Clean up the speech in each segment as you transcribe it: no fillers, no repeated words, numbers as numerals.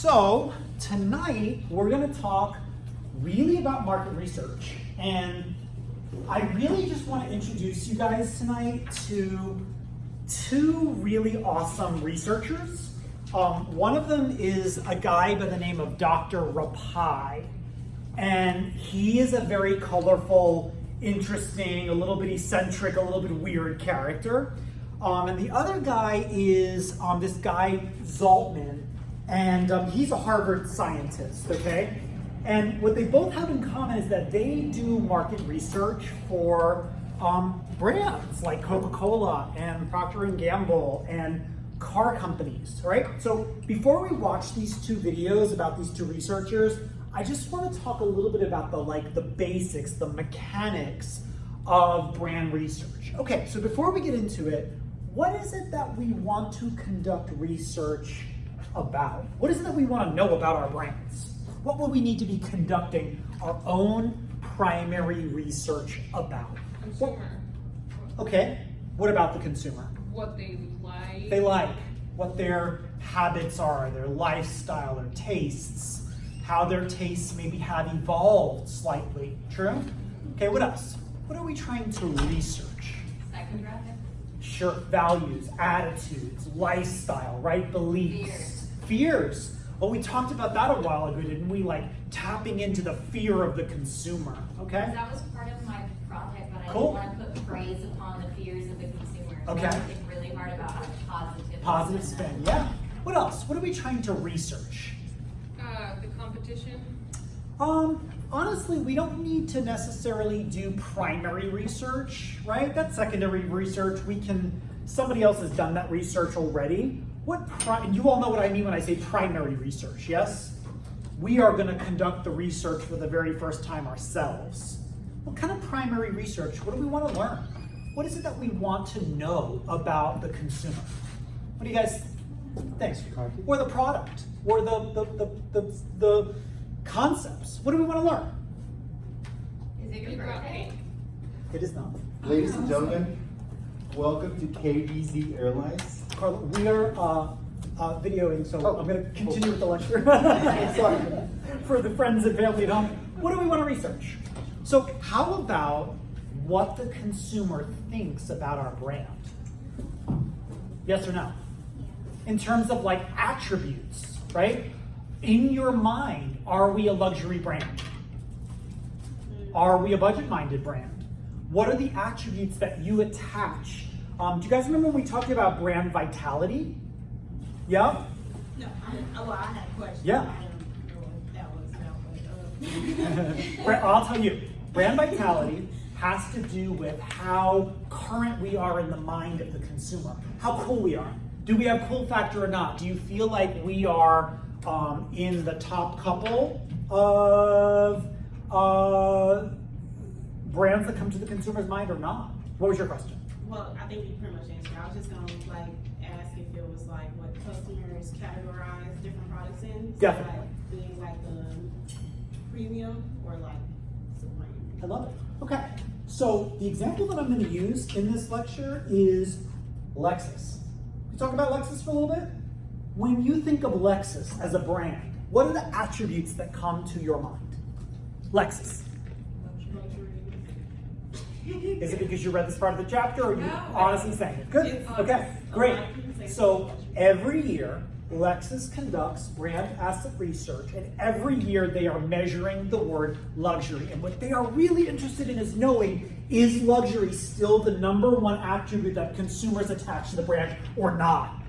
So tonight we're going to talk really about market research, and I really just want to introduce you guys tonight to two really awesome researchers. One of them is a guy by the name of Dr. Rappai, and he is a very colorful, interesting, a little bit eccentric, a little bit weird character. And the other guy is this guy Zaltman, and he's a Harvard scientist, okay? And what they both have in common is that they do market research for brands like Coca-Cola and Procter & Gamble and car companies, right? So before we watch these two videos about these two researchers, I just want to talk a little bit about the basics, the mechanics of brand research. Okay, so before we get into it, what is it that we want to conduct research about? What is it that we want to know about our brands? What will we need to be conducting our own primary research about? Consumer. Okay, what about the consumer? What they like. They like, what their habits are, their lifestyle, their tastes, how their tastes maybe have evolved slightly. True? Okay, what else? What are we trying to research? Psychographic. Sure, values, attitudes, lifestyle, right? Beliefs. Fears. Well, we talked about that a while ago, didn't we? Like tapping into the fear of the consumer, okay? That was part of my project, but I Cool. didn't want to put praise upon the fears of the consumer. Okay. I think really hard about how positive. Positive spin, yeah. What else? What are we trying to research? The competition. Honestly, we don't need to necessarily do primary research, right? That's secondary research. Somebody else has done that research already. You all know what I mean when I say primary research, yes? We are going to conduct the research for the very first time ourselves. What kind of primary research? What do we want to learn? What is it that we want to know about the consumer? What do you guys think? Or the product? Or the concepts? What do we want to learn? Is it your birthday? It is not. Ladies and gentlemen, welcome to KBZ Airlines. Carla, we are videoing, so I'm going to continue with the lecture. Sorry. For the friends and family at home. What do we want to research? So how about what the consumer thinks about our brand? Yes or no? In terms of like attributes, right? In your mind, are we a luxury brand? Are we a budget-minded brand? What are the attributes that you attach? Do you guys remember when we talked about brand vitality? Yeah? No, I had a question. Yeah. I don't know if that was no, I'll tell you, brand vitality has to do with how current we are in the mind of the consumer, how cool we are. Do we have cool factor or not? Do you feel like we are in the top couple of brands that come to the consumer's mind or not? What was your question? well, I think you pretty much answered. I was just gonna ask if it was what customers categorize different products in. So, Definitely. Being the premium or supreme. I love it. Okay, so the example that I'm going to use in this lecture is Lexus. Can we talk about Lexus for a little bit? When you think of Lexus as a brand, what are the attributes that come to your mind? Lexus. Is it because you read this part of the chapter, or are you honestly saying it? Good. Okay, great. So every year, Lexus conducts brand asset research, and every year they are measuring the word luxury. And what they are really interested in is knowing, is luxury still the #1 attribute that consumers attach to the brand or not?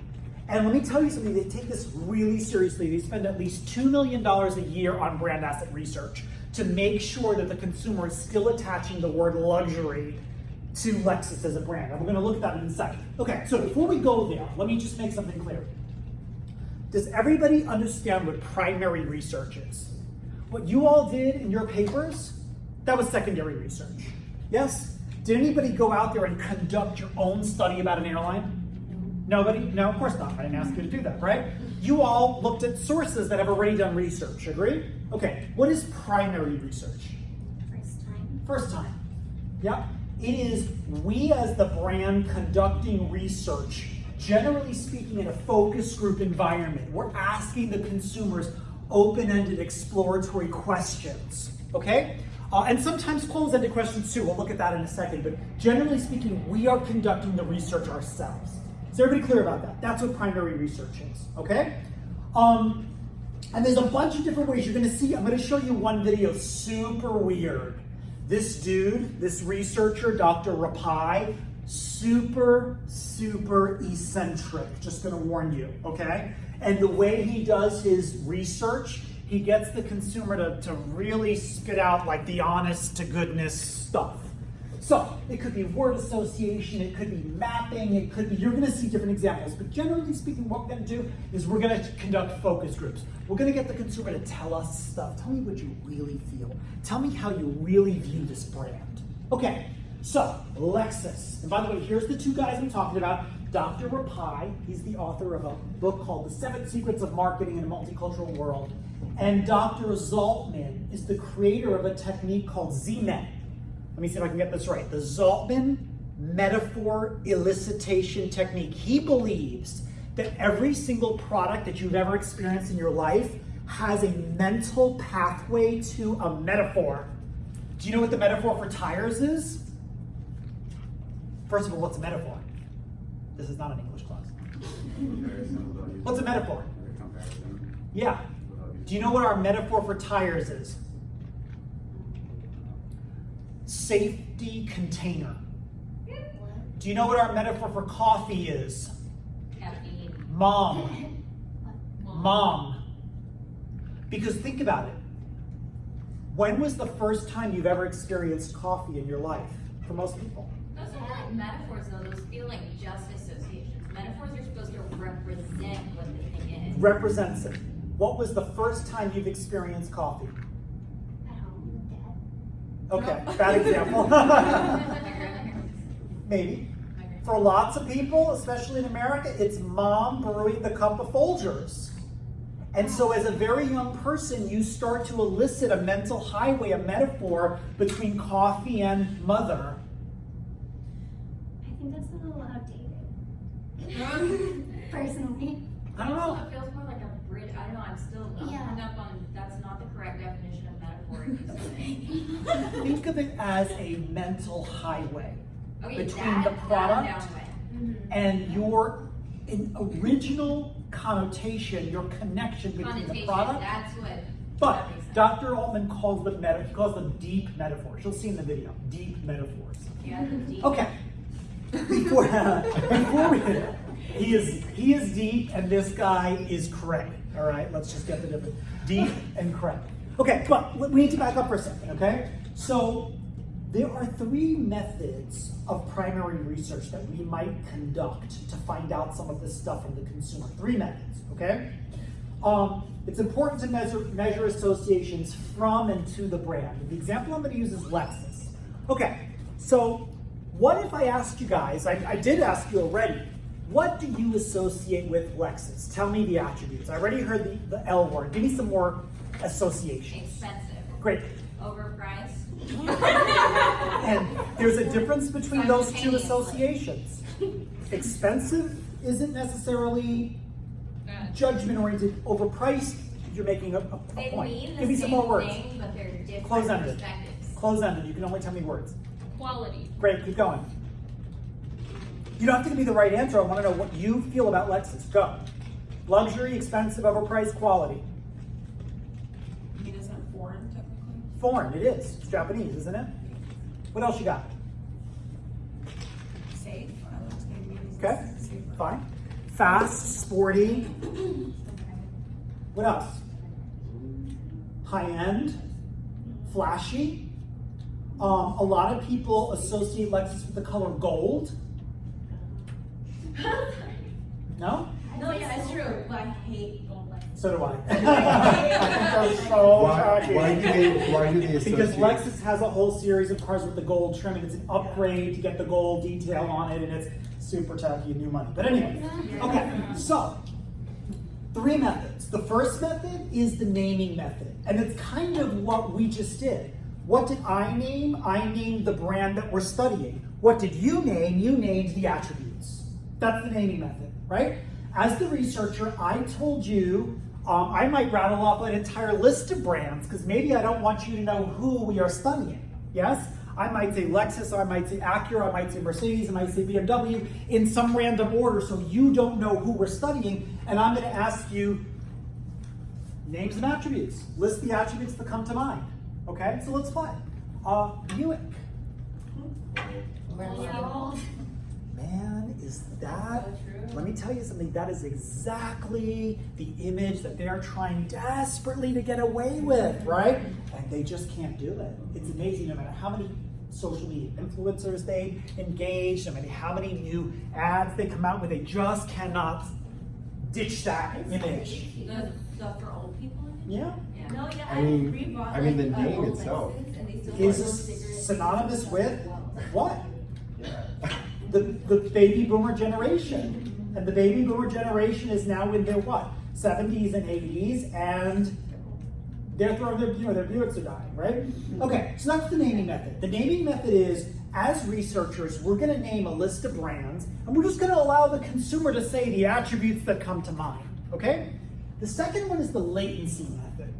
And let me tell you something, they take this really seriously. They spend at least $2 million a year on brand asset research to make sure that the consumer is still attaching the word luxury to Lexus as a brand. And we're going to look at that in a second. Okay, so before we go there, let me just make something clear. Does everybody understand what primary research is? What you all did in your papers, that was secondary research. Yes? Did anybody go out there and conduct your own study about an airline? Nobody? No, of course not. I didn't ask you to do that, right? You all looked at sources that have already done research, agree? Okay, what is primary research? First time. First time. Yeah? It is we as the brand conducting research generally speaking, in a focus group environment, we're asking the consumers open-ended exploratory questions, okay? And sometimes closed-ended questions too. We'll look at that in a second. But generally speaking, we are conducting the research ourselves. Is everybody clear about that? That's what primary research is, okay? And there's a bunch of different ways you're gonna see. I'm gonna show you one video, super weird. This dude, this researcher, Dr. Rapai, super eccentric, just gonna warn you, okay? And the way he does his research, he gets the consumer to really spit out like the honest to goodness stuff. So it could be word association, it could be mapping, it could be, you're gonna see different examples, but generally speaking, what we're gonna do is we're gonna conduct focus groups. We're gonna get the consumer to tell us stuff. Tell me what you really feel. Tell me how you really view this brand. Okay, so Lexus. And by the way, here's the two guys I'm talking about. Dr. Rapai, he's the author of a book called The 7 Secrets of Marketing in a Multicultural World. And Dr. Zaltman is the creator of a technique called Z-Men. Let me see if I can get this right. The Zaltman metaphor elicitation technique. He believes that every single product that you've ever experienced in your life has a mental pathway to a metaphor. Do you know what the metaphor for tires is? First of all, what's a metaphor? This is not an English class. What's a metaphor? Yeah. Do you know what our metaphor for tires is? Safety container. Do you know what our metaphor for coffee is? Caffeine. Mom. Mom. Because think about it. When was the first time you've ever experienced coffee in your life? For most people. Those are not metaphors though, those feel like just associations. Metaphors are supposed to represent what the thing is. Represents it. What was the first time you've experienced coffee? At home with Dad. Okay, bad example. Maybe. For lots of people, especially in America, it's mom brewing the cup of Folgers. And so as a very young person, you start to elicit a mental highway, a metaphor between coffee and mother. I think that's a little outdated. Personally. I don't know. It feels more like a bridge. I don't know. I'm still hung up on that's not the correct definition of metaphor. Think of it as a mental highway Okay, between the product down way. and your original connotation, your connection between the Connotation. product. That's what. But that makes sense. Dr. Altman calls them he calls them deep metaphors. You'll see in the video, deep metaphors. Yeah, the deep. Okay. Before we he is deep and this guy is cray. All right, let's just get the difference. Deep and cray. Okay, but we need to back up for a second, okay? So there are 3 methods of primary research that we might conduct to find out some of this stuff from the consumer. 3 methods, okay? It's important to measure associations from and to the brand. The example I'm going to use is Lexus. Okay, so what if I asked you guys, I did ask you already, what do you associate with Lexus? Tell me the attributes. I already heard the L word. Give me some more associations. Expensive. Great. Overpriced. And there's a difference between those 2 associations. Expensive isn't necessarily judgment-oriented. Overpriced, you're making a They point. mean the Give me some same more words. thing, but they're different Close-ended. perspectives. Close-ended. You can only tell me words. Quality. Great, keep going. You don't have to give me the right answer. I want to know what you feel about Lexus. Go. Luxury, expensive, overpriced, quality. I mean, it's not foreign technically. Foreign, it is. It's Japanese, isn't it? What else you got? Safe. I like to maybe it's Okay, safer. fine. Fast, sporty. What else? High-end, flashy. A lot of people associate Lexus with the color gold. No? No, yeah, it's true. But I hate gold lights. So do I. I think they're so tacky. Why do they associate? Because Lexus has a whole series of cars with the gold trim, and it's an upgrade to get the gold detail on it, and it's super tacky and new money. But anyway, okay, so 3 methods. The first method is the naming method, and it's kind of what we just did. What did I name? I named the brand that we're studying. What did you name? You named the attributes. That's the naming method, right? As the researcher, I told you, I might rattle off an entire list of brands because maybe I don't want you to know who we are studying, yes? I might say Lexus, or I might say Acura, I might say Mercedes, I might say BMW in some random order so you don't know who we're studying, and I'm gonna ask you names and attributes. List the attributes that come to mind, okay? So let's play. Buick. Man, is that, let me tell you something, that is exactly the image that they're trying desperately to get away with, right? And they just can't do it. It's amazing, no matter how many social media influencers they engage, no matter how many new ads they come out with, they just cannot ditch that image. The stuff for old people? Yeah. Yeah. No, yeah, I mean, the name old itself. Lexus, and they still Is have this those stickers. synonymous with what? Yeah. The baby boomer generation. And the baby boomer generation is now in their what? 70s and 80s, and they're throwing their Buicks are dying, right? Okay, so that's the naming method. The naming method is, as researchers, we're gonna name a list of brands, and we're just gonna allow the consumer to say the attributes that come to mind, okay? The second one is the latency method.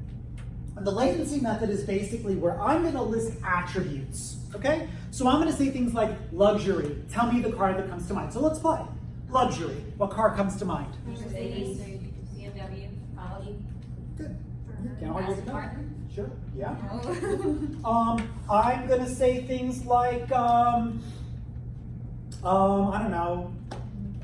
And the latency method is basically where I'm gonna list attributes, okay? So I'm gonna say things like luxury, tell me the car that comes to mind. So let's play. Luxury, what car comes to mind? Mercedes, BMW, Audi. Good. Can't argue with Aston that. Martin. Sure, yeah. I'm gonna say things like, I don't know,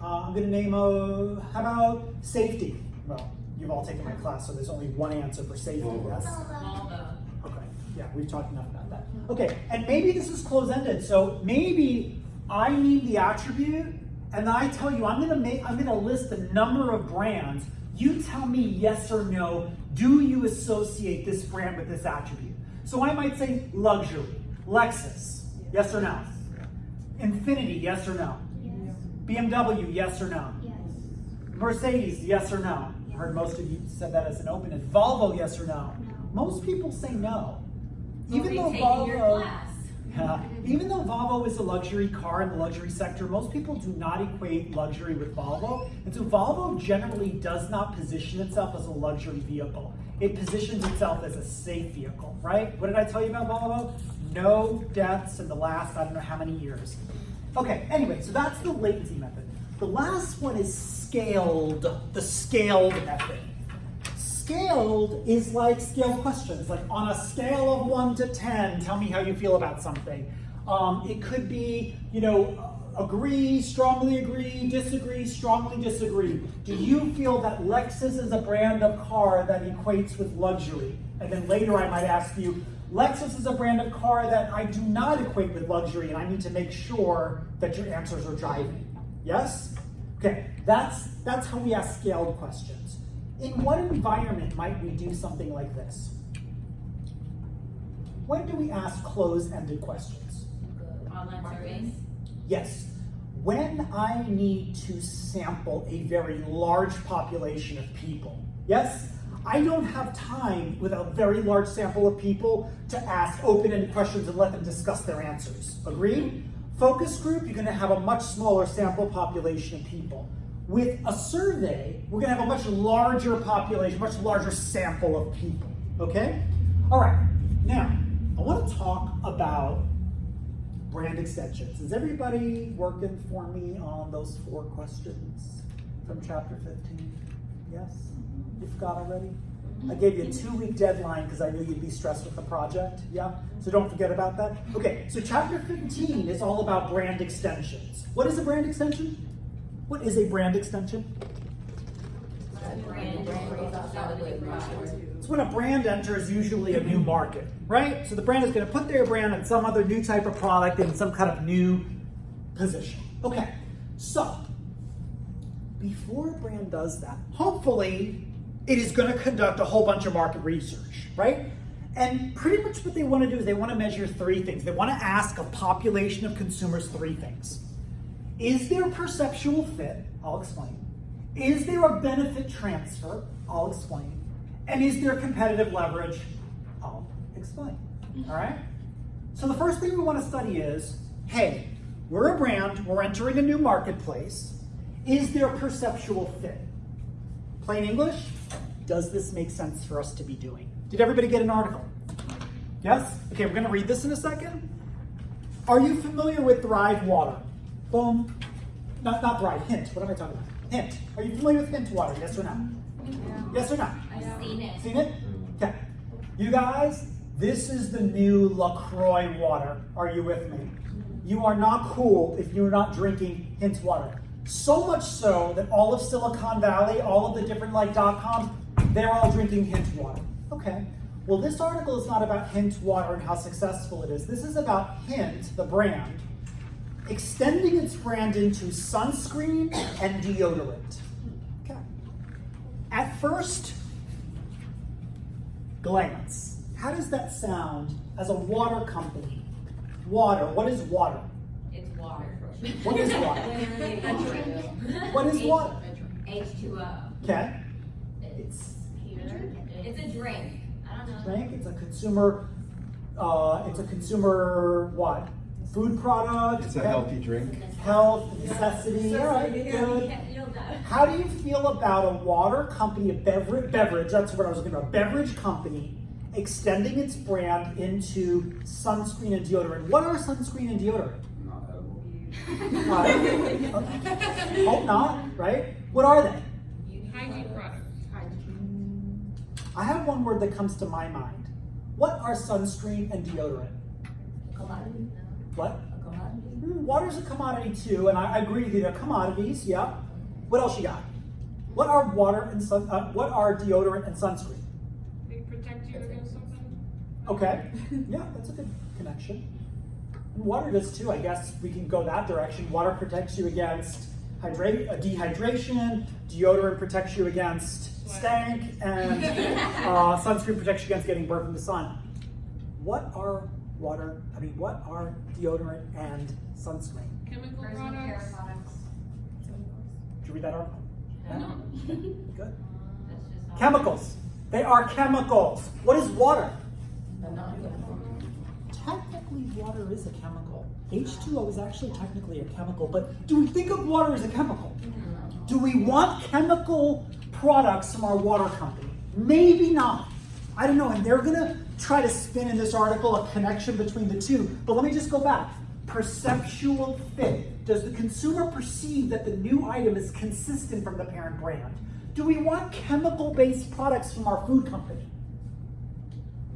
I'm gonna name how about safety? Well, you've all taken my class, so there's only one answer for safety, yes? Volvo. Okay, yeah, we've talked enough about that. Okay, and maybe this is close-ended, so maybe I need the attribute, and I tell you, I'm gonna list a number of brands. You tell me yes or no, do you associate this brand with this attribute? So I might say luxury, Lexus, yes or no? Infiniti, yes or no? Yes. BMW, yes or no? Yes. Mercedes, yes or no? I heard most of you said that as an open. Volvo, yes or no? No. Most people say no. Even though Retaking your Volvo, class. yeah, even though Volvo is a luxury car in the luxury sector, most people do not equate luxury with Volvo. And so Volvo generally does not position itself as a luxury vehicle. It positions itself as a safe vehicle, right? What did I tell you about Volvo? No deaths in the last, I don't know how many years. Okay, anyway, so that's the latency method. The last one is scaled, the scaled method. Scaled is like scale questions, like on a scale of 1 to 10, tell me how you feel about something. It could be, agree, strongly, disagree, strongly disagree. Do you feel that Lexus is a brand of car that equates with luxury? And then later I might ask you, Lexus is a brand of car that I do not equate with luxury, and I need to make sure that your answers are driving. Yes? Okay, that's how we ask scaled questions. In what environment might we do something like this? When do we ask close-ended questions? Online surveys. Yes. When I need to sample a very large population of people. Yes? I don't have time with a very large sample of people to ask open-ended questions and let them discuss their answers. Agreed? Focus group, you're gonna have a much smaller sample population of people. With a survey, we're gonna have a much larger population, much larger sample of people, okay? All right, now, I wanna talk about brand extensions. Is everybody working for me on those 4 questions from chapter 15? Yes? You've got already? I gave you a 2-week deadline because I knew you'd be stressed with the project, yeah? So don't forget about that. Okay, so chapter 15 is all about brand extensions. What is a brand extension? What is a brand extension? It's when a brand enters usually a new market, right? So the brand is going to put their brand on some other new type of product in some kind of new position. Okay, so before a brand does that, hopefully it is going to conduct a whole bunch of market research, right? And pretty much what they want to do is they want to measure 3 things. They want to ask a population of consumers 3 things. Is there perceptual fit? I'll explain. Is there a benefit transfer? I'll explain. And is there competitive leverage? I'll explain. All right? So the first thing we want to study is, hey, we're a brand, we're entering a new marketplace. Is there perceptual fit? Plain English, does this make sense for us to be doing? Did everybody get an article? Yes? Okay, we're gonna read this in a second. Are you familiar with Thrive Water? Boom. Not Thrive, Hint. What am I talking about? Hint. Are you familiar with Hint Water? Yes or no? Yes or no? I've seen it. Seen it? Okay. You guys, this is the new LaCroix water. Are you with me? You are not cool if you're not drinking Hint water. So much so that all of Silicon Valley, all of the different .coms, they're all drinking Hint water. Okay. Well, this article is not about Hint water and how successful it is. This is about Hint, the brand, extending its brand into sunscreen and deodorant. Okay. At first glance, how does that sound as a water company? Water, what is water? It's water. What is water? Literally a drink. What is water? H2O. Okay. It's a drink. I don't know. Drink, it's a consumer what? Food product? It's a healthy drink. Health, necessity, all right, good. You'll die. How do you feel about a water company, a beverage, that's what I was looking about, beverage company extending its brand into sunscreen and deodorant? What are sunscreen and deodorant? Not edible. Hope not, right? What are they? Hygiene products. I have one word that comes to my mind. What are sunscreen and deodorant? Commodity. What? A commodity. Water's a commodity too, and I agree with you. They're commodities. Yeah. What else you got? What are water and what are deodorant and sunscreen? They protect you against something. Okay. Yeah, that's a good connection. And water does too. I guess we can go that direction. Water protects you against dehydration. Deodorant protects you against stank, and sunscreen protects you against getting burnt from the sun. What are deodorant and sunscreen? Chemical Personal care products. products. Did you read that article? No. Good. That's just all. Chemicals. They are chemicals. What is water? Technically, water is a chemical. H2O is actually technically a chemical, but do we think of water as a chemical? Do we want chemical products from our water company? Maybe not. I don't know, and they're gonna try to spin in this article a connection between the two, but let me just go back. Perceptual fit. Does the consumer perceive that the new item is consistent from the parent brand? Do we want chemical-based products from our food company?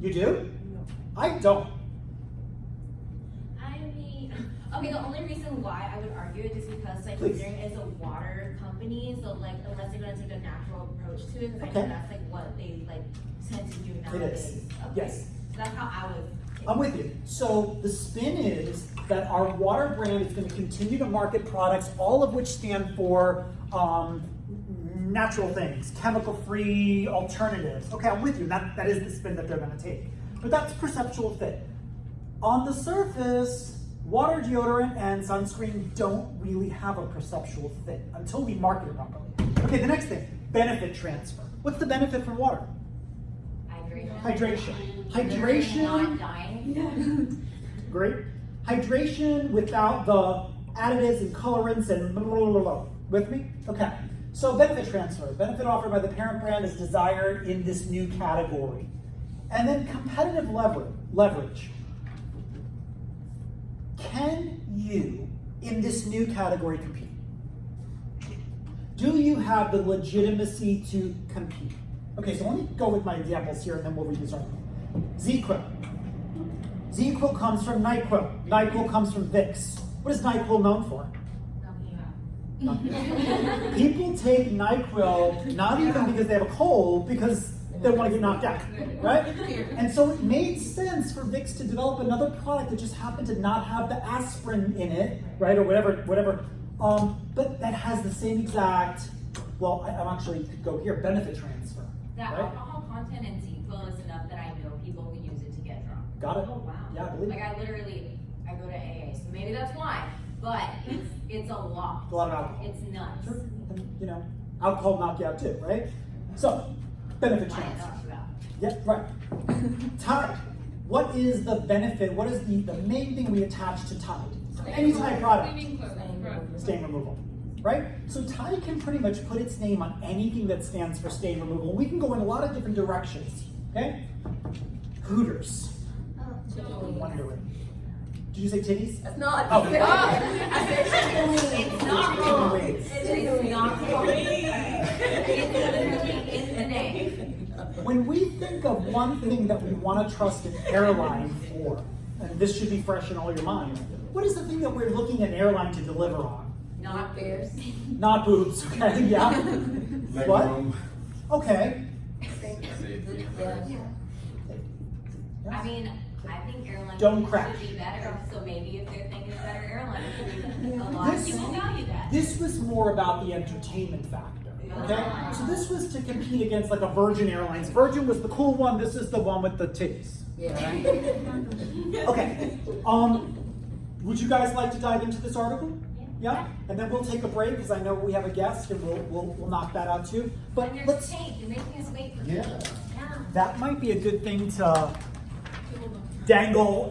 You do? I don't. I mean, okay, the only reason why I would argue it is because, like, Please. Considering it's a water company, so, like, unless they're gonna take a natural approach to it, because I Okay. know that's, like, what they, like, tend to do It nowadays. is. Okay. Yes. So that's how I would. I'm with you. So the spin is that our water brand is going to continue to market products, all of which stand for natural things, chemical-free alternatives. Okay, I'm with you. That is the spin that they're going to take. But that's perceptual fit. On the surface, water, deodorant, and sunscreen don't really have a perceptual fit until we market it properly. Okay, the next thing, benefit transfer. What's the benefit from water? Hydration. Hydration. Not dying. Great. Hydration without the additives and colorants and blah, blah, blah, blah. With me? Okay. So benefit transfer. Benefit offered by the parent brand is desired in this new category. And then competitive leverage. Can you, in this new category, compete? Do you have the legitimacy to compete? Okay, so let me go with my examples here and then we'll read this article. ZzzQuil. ZzzQuil comes from NyQuil. NyQuil comes from Vicks. What is NyQuil known for? People take NyQuil not even because they have a cold, because they want to get knocked out, right? And so it made sense for Vicks to develop another product that just happened to not have the aspirin in it, right, or whatever. But that has the same exact. Well, I'm actually could go here. Benefit transfer. That Right? alcohol content in ZzzQuil is enough that I know people who use it to get drunk. Got it? Oh wow. Yeah, I believe Like it. I go to AA, so maybe that's why. But it's a lot. A lot of alcohol. It's nuts. Sure. And, alcohol knock you out too, right? So, benefit I transfer. know about. Yeah, right. Tide. What is the benefit? What is the main thing we attach to Tide? Any Tide product? Cleaning clothes. Stain removal. right? So Tide can pretty much put its name on anything that stands for stain removal. We can go in a lot of different directions, okay? Hooters. Wondering. Did you say titties? That's not. Oh. I said it's not wrong. It is not wrong. It's literally in the name. When we think of one thing that we want to trust an airline for, and this should be fresh in all your minds, what is the thing that we're looking at an airline to deliver on? Not bears. Not boobs, okay? Yeah. Leg What? room. Okay. Safety. I mean, I think airlines Don't crash. should be better, so maybe if their thing is better airlines, a lot of This- people value that. This was more about the entertainment factor, okay? So this was to compete against like a Virgin Airlines. Virgin was the cool one, this is the one with the titties. Okay, would you guys like to dive into this article? Yeah? And then we'll take a break, because I know we have a guest, and we'll knock that out too. But And there's let's, tape, you're making us wait for Yeah. Yeah. that might be a good thing to dangle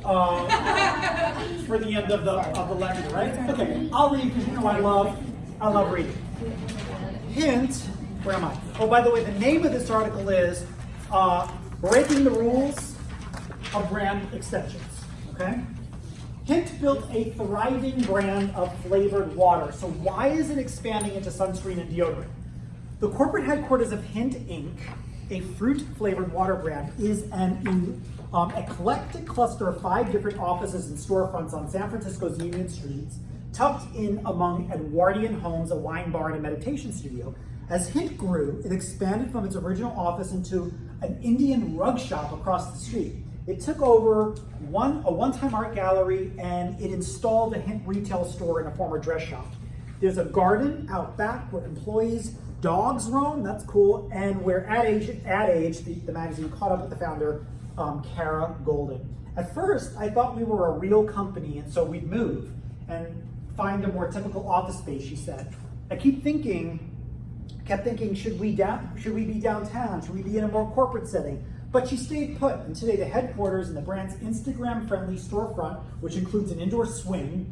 for the end of the lecture, right? Okay, I'll read because you know I love reading. Hint, where am I? Oh, by the way, the name of this article is Breaking the Rules of Brand Extensions, okay? Hint built a thriving brand of flavored water. So why is it expanding into sunscreen and deodorant? The corporate headquarters of Hint Inc., a fruit-flavored water brand, is an eclectic cluster of 5 different offices and storefronts on San Francisco's Union Streets, tucked in among Edwardian homes, a wine bar, and a meditation studio. As Hint grew, it expanded from its original office into an Indian rug shop across the street. It took over a one-time art gallery, and it installed a Hint retail store in a former dress shop. There's a garden out back where employees' dogs roam, that's cool, and where Ad Age, the magazine, caught up with the founder, Kara Golden. At first, I thought we were a real company, and so we'd move and find a more typical office space, she said. I kept thinking, should we be downtown? Should we be in a more corporate setting? But she stayed put, and today the headquarters and the brand's Instagram-friendly storefront, which includes an indoor swing,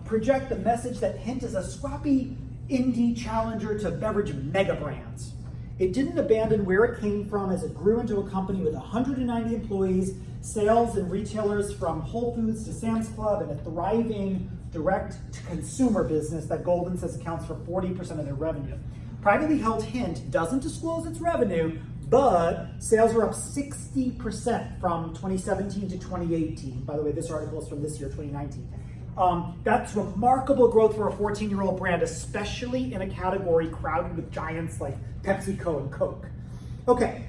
project the message that Hint is a scrappy indie challenger to beverage mega brands. It didn't abandon where it came from as it grew into a company with 190 employees, sales and retailers from Whole Foods to Sam's Club, and a thriving direct-to-consumer business that Golden says accounts for 40% of their revenue. Privately held Hint doesn't disclose its revenue, but sales are up 60% from 2017 to 2018. By the way, this article is from this year, 2019. That's remarkable growth for a 14-year-old brand, especially in a category crowded with giants like PepsiCo and Coke. Okay,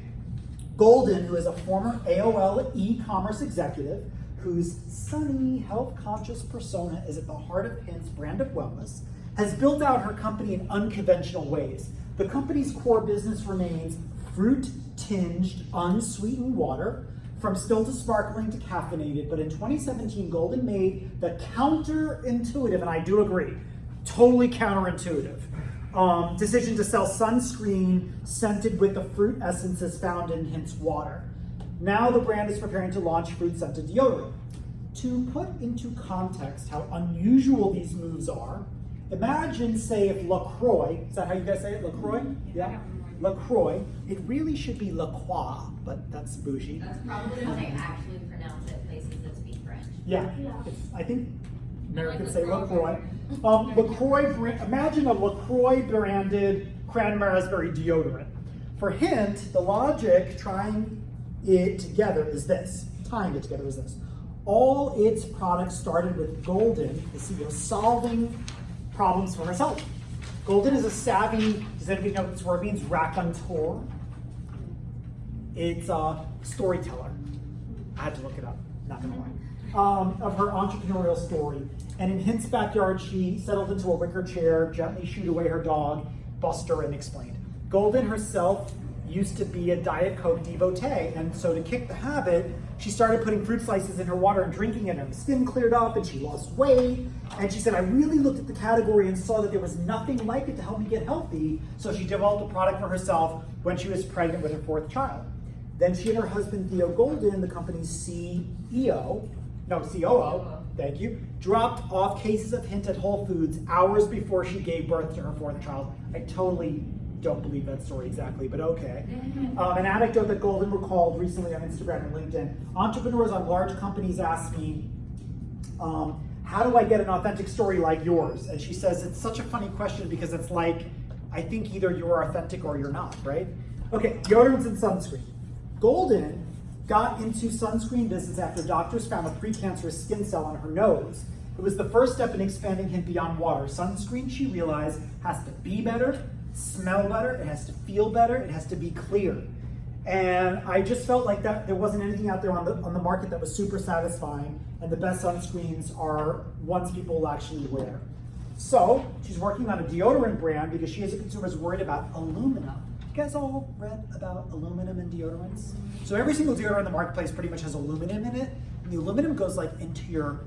Golden, who is a former AOL e-commerce executive, whose sunny, health-conscious persona is at the heart of Hint's brand of wellness, has built out her company in unconventional ways. The company's core business remains fruit-tinged, unsweetened water, from still to sparkling to caffeinated, but in 2017, Golden made the counterintuitive, and I do agree, totally counterintuitive, decision to sell sunscreen scented with the fruit essences found in Hint's water. Now the brand is preparing to launch fruit-scented deodorant. To put into context how unusual these moves are, imagine, say, if LaCroix, is that how you guys say it, LaCroix? Yeah? LaCroix, it really should be La Croix, but that's bougie. That's probably how they actually pronounce it, places that speak French. Yeah, I think Americans say LaCroix. Imagine a LaCroix branded cranberry raspberry deodorant. For Hint, the logic tying it together is this. All its products started with Golden, the CEO, solving problems for herself. Golden is a savvy, does anybody know what this word means? Raconteur. It's a storyteller. I had to look it up, not gonna lie. Of her entrepreneurial story. And in Hint's backyard, she settled into a wicker chair, gently shooed away her dog, Buster, and explained. Golden herself used to be a Diet Coke devotee, and so to kick the habit, she started putting fruit slices in her water and drinking it, and her skin cleared up, and she lost weight. And she said, I really looked at the category and saw that there was nothing like it to help me get healthy, so she developed a product for herself when she was pregnant with her 4th child. Then she and her husband, Theo Golden, the company's COO, thank you, dropped off cases of Hint at Whole Foods hours before she gave birth to her fourth child. I totally don't believe that story exactly, but okay. An anecdote that Golden recalled recently on Instagram and LinkedIn. Entrepreneurs on large companies ask me, how do I get an authentic story like yours? And she says, it's such a funny question because it's like, I think either you're authentic or you're not, right? Okay, deodorants and sunscreen. Golden got into sunscreen business after doctors found a precancerous skin cell on her nose. It was the first step in expanding Hint beyond water. Sunscreen, she realized, has to be better, smell better, it has to feel better, it has to be clear. And I just felt like that there wasn't anything out there on the market that was super satisfying, and the best sunscreens are ones people will actually wear. So she's working on a deodorant brand because she as a consumer is worried about aluminum. You guys all read about aluminum in deodorants? So every single deodorant in the marketplace pretty much has aluminum in it. And the aluminum goes like into your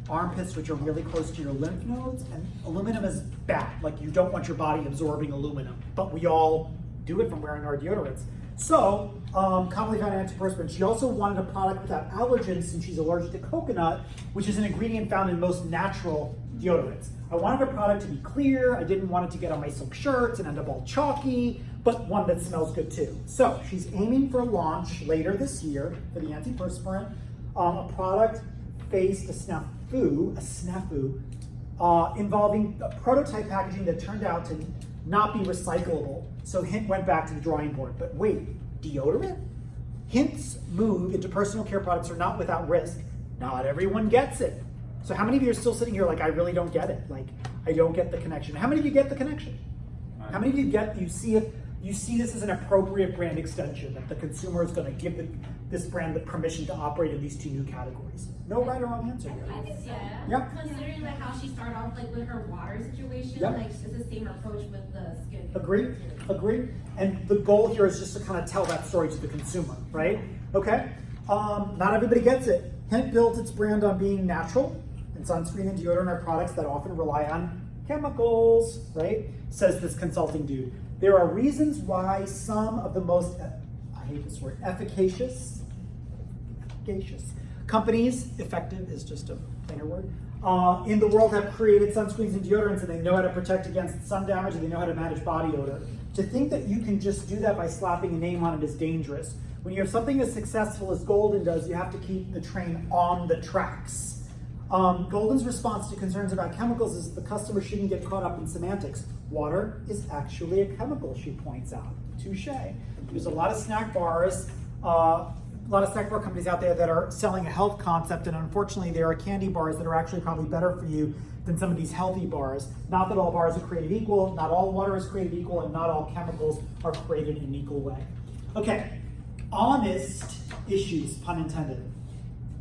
armpits, which are really close to your lymph nodes. And aluminum is bad. Like you don't want your body absorbing aluminum, but we all do it from wearing our deodorants. So, commonly found antiperspirant. She also wanted a product without allergens since she's allergic to coconut, which is an ingredient found in most natural deodorants. I wanted a product to be clear. I didn't want it to get on my silk shirts and end up all chalky, but one that smells good too. So she's aiming for a launch later this year for the antiperspirant. A product faced a snafu involving a prototype packaging that turned out to not be recyclable. So Hint went back to the drawing board. But wait, deodorant? Hint's move into personal care products are not without risk. Not everyone gets it. So how many of you are still sitting here like, I really don't get it? Like, I don't get the connection. How many of you get the connection? How many of you see this as an appropriate brand extension, that the consumer is going to give this brand the permission to operate in these two new categories? No right or wrong answer here. I think so. Yep. Considering like how she started off like with her water situation, Yep. like it's the same approach with the skin. Agree. And the goal here is just to kind of tell that story to the consumer, right? Okay. Not everybody gets it. Hint built its brand on being natural, and sunscreen and deodorant are products that often rely on chemicals, right? Says this consulting dude. There are reasons why some of the most, I hate this word, efficacious companies, effective is just a plainer word, in the world have created sunscreens and deodorants, and they know how to protect against sun damage, and they know how to manage body odor. To think that you can just do that by slapping a name on it is dangerous. When you have something as successful as Golden does, you have to keep the train on the tracks. Golden's response to concerns about chemicals is the customer shouldn't get caught up in semantics. Water is actually a chemical, she points out. Touche. There's a lot of snack bars, companies out there that are selling a health concept, and unfortunately there are candy bars that are actually probably better for you than some of these healthy bars. Not that all bars are created equal, not all water is created equal, and not all chemicals are created in an equal way. Okay, honest issues, pun intended.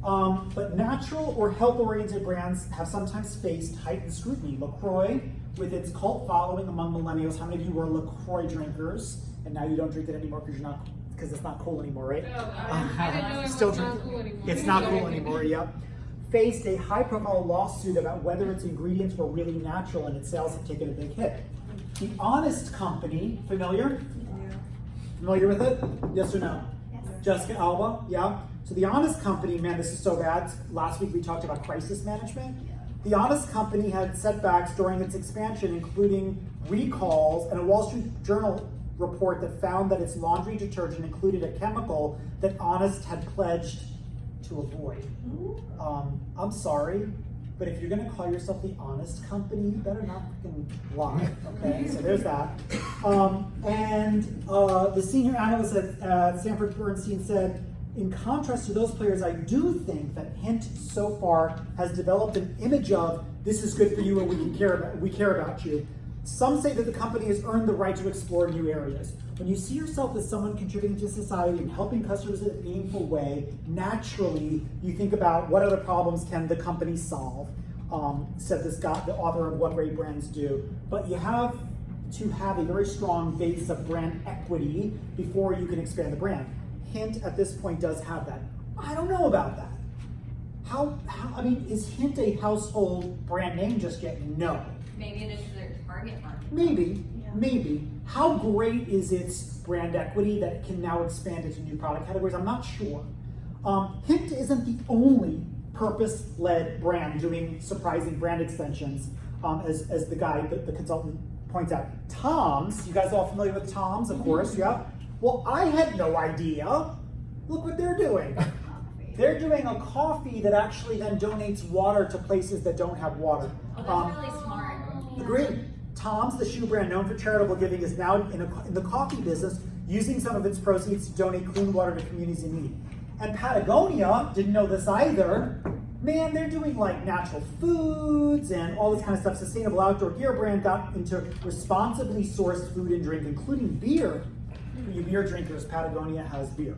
But natural or health-oriented brands have sometimes faced heightened scrutiny. LaCroix, with its cult following among millennials, how many of you were LaCroix drinkers, and now you don't drink it anymore because it's not cool anymore, right? No, I didn't know it was Still not drink it. cool anymore. It's not cool anymore, yep. Faced a high-profile lawsuit about whether its ingredients were really natural, and its sales have taken a big hit. The Honest Company, familiar? Familiar with it? Yes or no? Yes. Jessica Alba, yeah? So the Honest Company, man, this is so bad. Last week we talked about crisis management. The Honest Company had setbacks during its expansion, including recalls and a Wall Street Journal report that found that its laundry detergent included a chemical that Honest had pledged to avoid. I'm sorry, but if you're gonna call yourself the Honest Company, you better not freaking lie, okay? So there's that. The senior analyst at Sanford Bernstein said, in contrast to those players, I do think that Hint so far has developed an image of this is good for you and we care about you. Some say that the company has earned the right to explore new areas. When you see yourself as someone contributing to society and helping customers in a meaningful way, naturally you think about what other problems can the company solve, said this guy, the author of What Great Brands Do. But you have to have a very strong base of brand equity before you can expand the brand. Hint at this point does have that. I don't know about that. I mean, is Hint a household brand name just yet? No. Maybe it is their target market. Maybe. How great is its brand equity that it can now expand into new product categories? I'm not sure. Hint isn't the only purpose-led brand doing surprising brand extensions, as the guy, the consultant points out. Tom's, you guys all familiar with Tom's, of course, yeah? Well, I had no idea. Look what they're doing. They're doing a coffee that actually then donates water to places that don't have water. Oh, that's really smart. Agreed. Tom's, the shoe brand known for charitable giving, is now in the coffee business, using some of its proceeds to donate clean water to communities in need. And Patagonia, didn't know this either, man, they're doing like natural foods and all this kind of stuff. Sustainable outdoor gear brand got into responsibly sourced food and drink, including beer. For you beer drinkers, Patagonia has beer.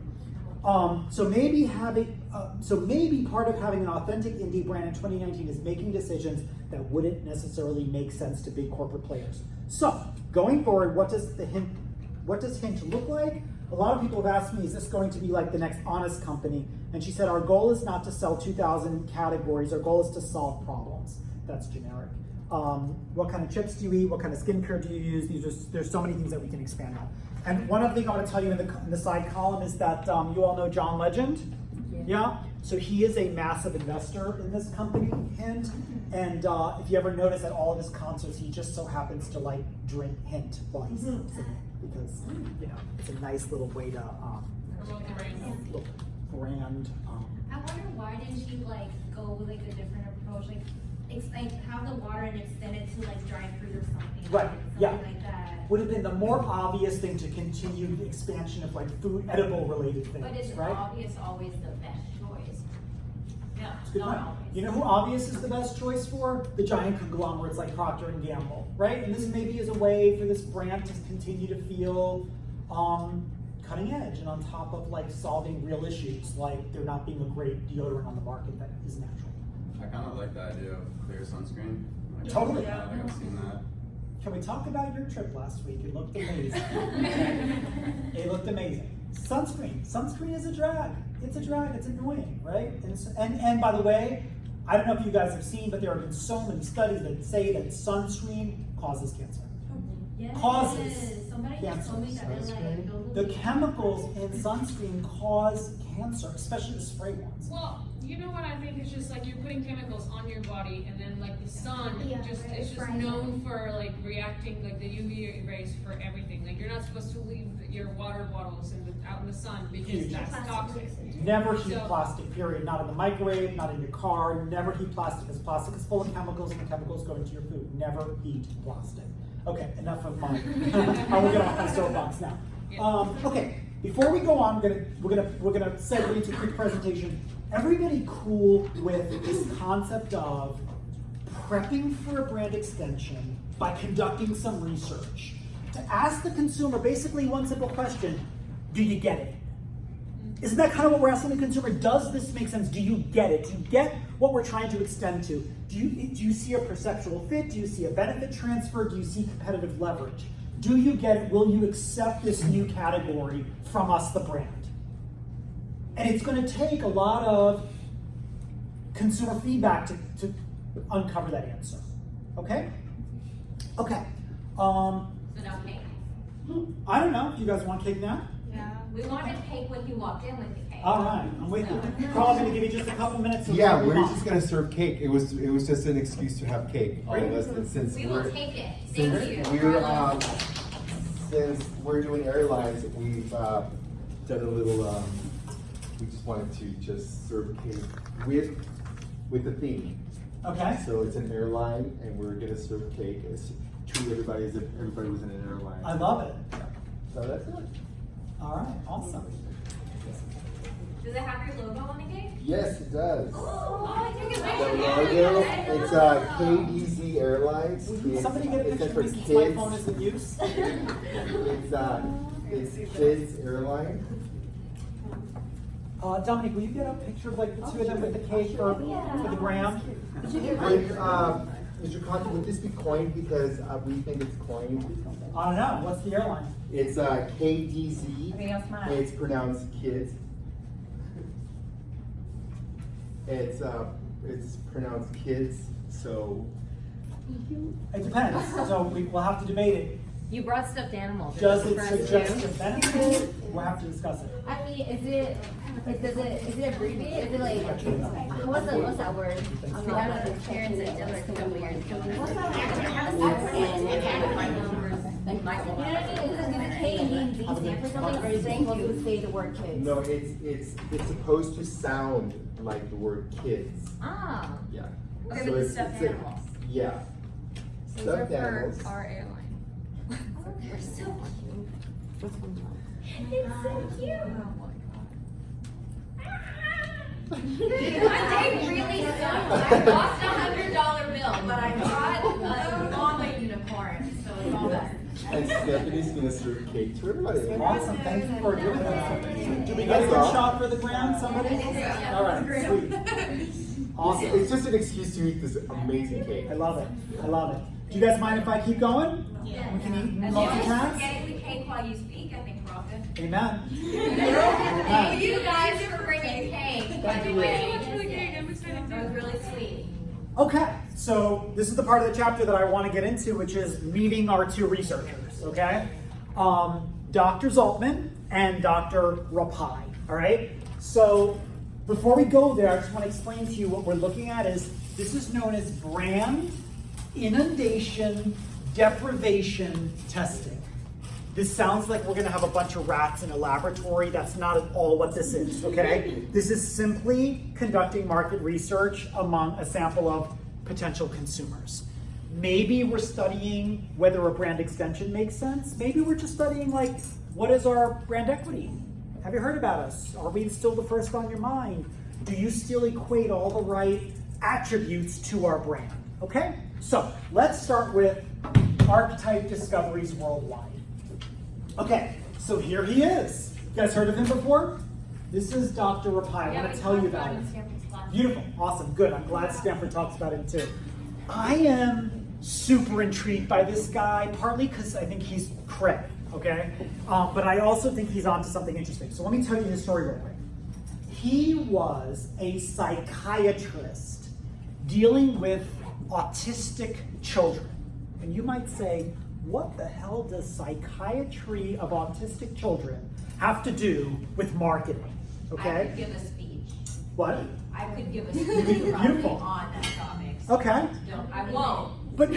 So maybe part of having an authentic indie brand in 2019 is making decisions that wouldn't necessarily make sense to big corporate players. So going forward, what does Hint look like? A lot of people have asked me, is this going to be like the next Honest Company? And she said, our goal is not to sell 2,000 categories. Our goal is to solve problems. That's generic. What kind of chips do you eat? What kind of skincare do you use? There's so many things that we can expand on. And one other thing I want to tell you in the side column is that you all know John Legend? Yeah? So he is a massive investor in this company, Hint. And if you ever notice at all of his concerts, he just so happens to like drink Hint while he's singing. Because, you know, it's a nice little way to Promote the brand. look brand. I wonder why didn't she like go with like a different approach, like have the water and extend it to like dried fruit or something. Right, yeah. Something like that. Would have been the more obvious thing to continue the expansion of like food, edible related things, But is right? obvious always the best choice? No, It's a good not point. always. You know who obvious is the best choice for? The giant conglomerates like Procter and Gamble, right? And this maybe is a way for this brand to continue to feel cutting edge and on top of like solving real issues, like there not being a great deodorant on the market that is natural. I kind of like the idea of clear sunscreen. Like, Totally. I think I've seen that. Can we talk about your trip last week? It looked amazing. It looked amazing. Sunscreen. Sunscreen is a drag. It's a drag. It's annoying, right? And by the way, I don't know if you guys have seen, but there have been so many studies that say that sunscreen causes cancer. Yes. Causes Somebody just told me that they're like, don't The believe it. chemicals in sunscreen cause cancer, especially the spray ones. Well, you know what I think? It's just like you're putting chemicals on your body, and then like the sun, Yeah, it's right, just right. known for like reacting like the UV rays for everything. Like you're not supposed to leave your water bottles out in the sun because Huge. that's toxic. Never heat So- plastic, period. Not in the microwave, not in your car. Never heat plastic because plastic is full of chemicals and the chemicals go into your food. Never heat plastic. Okay, enough of mine. I will get off my soapbox now. Okay, before we go on, we're gonna segue into a quick presentation. Everybody cool with this concept of prepping for a brand extension by conducting some research to ask the consumer basically one simple question: do you get it? Isn't that kind of what we're asking the consumer? Does this make sense? Do you get it? Do you get what we're trying to extend to? Do you see a perceptual fit? Do you see a benefit transfer? Do you see competitive leverage? Do you get it? Will you accept this new category from us, the brand? And it's going to take a lot of consumer feedback to uncover that answer. Okay? Okay. So now cake. I don't know if you guys want cake now. Yeah. We wanted cake when you walked in with the cake. All right, I'm with you. Carl, I'm going to give you just a couple minutes. to Yeah, move we're on. just gonna serve cake. It was just an excuse to have cake. All of us, and since We will we're take it. Thank you. since we're doing airlines, we've done a little. We just wanted to just serve cake with the theme. Okay. So it's an airline, and we're gonna serve cake. It's treat everybody as if everybody was in an airline. I love it. So that's it. All right, awesome. Does it have your logo on the cake? Yes, it does. Oh, I take it The back. logo, it's KDZ Airlines. It's- Somebody get a it's picture for of me since my kids. phone is in use. It's Kids Airline. Dominic, will you get a picture of like the two of them with the cake for the gram? Mr. Conti, would this be coined because we think it's coined? I don't know. What's the airline? It's KDZ. Okay, I'll smile. It's pronounced kids. It's pronounced kids. So It depends. So we'll have to debate it. You brought stuffed animals. Does it Surprise suggest you. a benefit? We'll have to discuss it. I mean, is it abbreviated? Is it like, what's that word? I mean, I don't know, parents that did like a couple years ago. What's that like Michael. You know what I mean? Is it K and D stand for something, or is it supposed to say the word kids? No, it's supposed to sound like the word kids. Ah. Yeah. Okay, So with the it's stuffed like- animals. Yeah. Stuffed animals. our airline. They're so cute. It's so cute. My day really sucked. I lost $100 bill, but I got a mama unicorn, so it's all better. And Stephanie's gonna serve cake to everybody. Awesome, thank you for doing that. Do we get a That's good all. shot for the gram, somebody? Yeah. All right, sweet. Awesome. It's just an excuse to eat this amazing cake. I love it. I love it. Do you guys mind if I keep going? Yeah. We can eat As long as you're multitask? getting the cake while you speak, I think we're all good. Amen. Thank you guys for bringing cake, by the way. That's really great. I'm excited That was too. really sweet. Okay, so this is the part of the chapter that I want to get into, which is meeting our two researchers, okay? Dr. Zaltman and Dr. Rapai, all right? So before we go there, I just want to explain to you what we're looking at is, this is known as brand inundation deprivation testing. This sounds like we're gonna have a bunch of rats in a laboratory. That's not at all what this is, okay? This is simply conducting market research among a sample of potential consumers. Maybe we're studying whether a brand extension makes sense. Maybe we're just studying like, what is our brand equity? Have you heard about us? Are we still the first on your mind? Do you still equate all the right attributes to our brand? Okay, so let's start with archetype discoveries worldwide. Okay, so here he is. You guys heard of him before? This is Dr. Rapai. I want to tell you about him. Beautiful, awesome, good. I'm glad Stanford talks about him too. I am super intrigued by this guy, partly because I think he's cred, okay? But I also think he's onto something interesting. So let me tell you his story real quick. He was a psychiatrist dealing with autistic children. And you might say, what the hell does psychiatry of autistic children have to do with marketing? I Okay? could give a speech. What? I could give a Beautiful. speech probably on that topic. Okay. Don't, I won't. But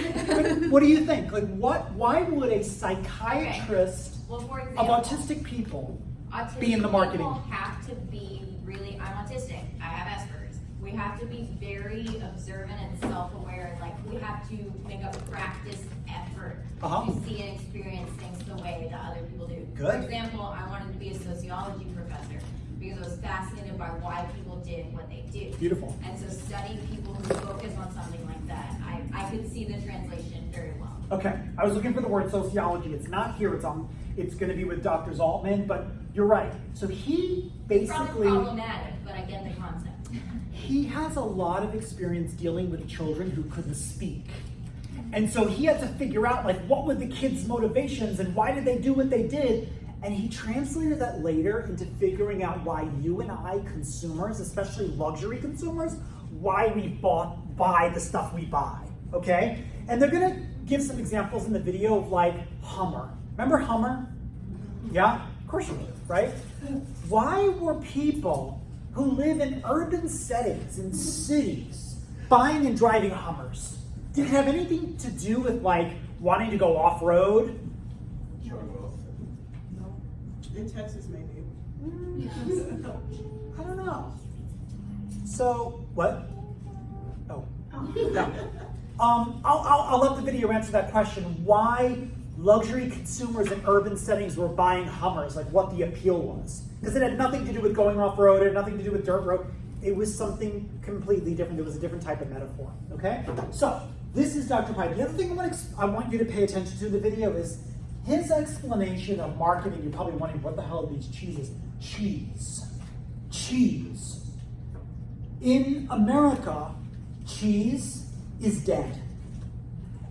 what do you think? Like, why would a psychiatrist Well, for of example, autistic people autistic be in the marketing? people have to be really, I'm autistic, I have Asperger's. We have to be very observant and self-aware, and like, we have to make a practice effort Uh-huh. to see and experience things the way that other people do. Good. For example, I wanted to be a sociology professor because I was fascinated by why people did what they do. Beautiful. And so studying people who focus on something like that, I could see the translation very well. Okay, I was looking for the word sociology. It's not here. It's going to be with Dr. Zaltman. But you're right. So he It's probably basically problematic, but I get the concept. he has a lot of experience dealing with children who couldn't speak. And so he had to figure out like what were the kids' motivations and why did they do what they did. And he translated that later into figuring out why you and I, consumers, especially luxury consumers, why we buy the stuff we buy, okay? And they're gonna give some examples in the video of like Hummer. Remember Hummer? Yeah, of course you do, right? Why were people who live in urban settings, in cities, buying and driving Hummers? Did it have anything to do with like wanting to go off-road? In Texas, maybe. I don't know. So, what? Oh, no. I'll let the video answer that question. Why luxury consumers in urban settings were buying Hummers, like what the appeal was. Because it had nothing to do with going off-road, it had nothing to do with dirt road. It was something completely different. It was a different type of metaphor, okay? So, this is Dr. Pye. The other thing I want you to pay attention to in the video is his explanation of marketing. You're probably wondering, what the hell are these cheeses? Cheese. Cheese. In America, cheese is dead.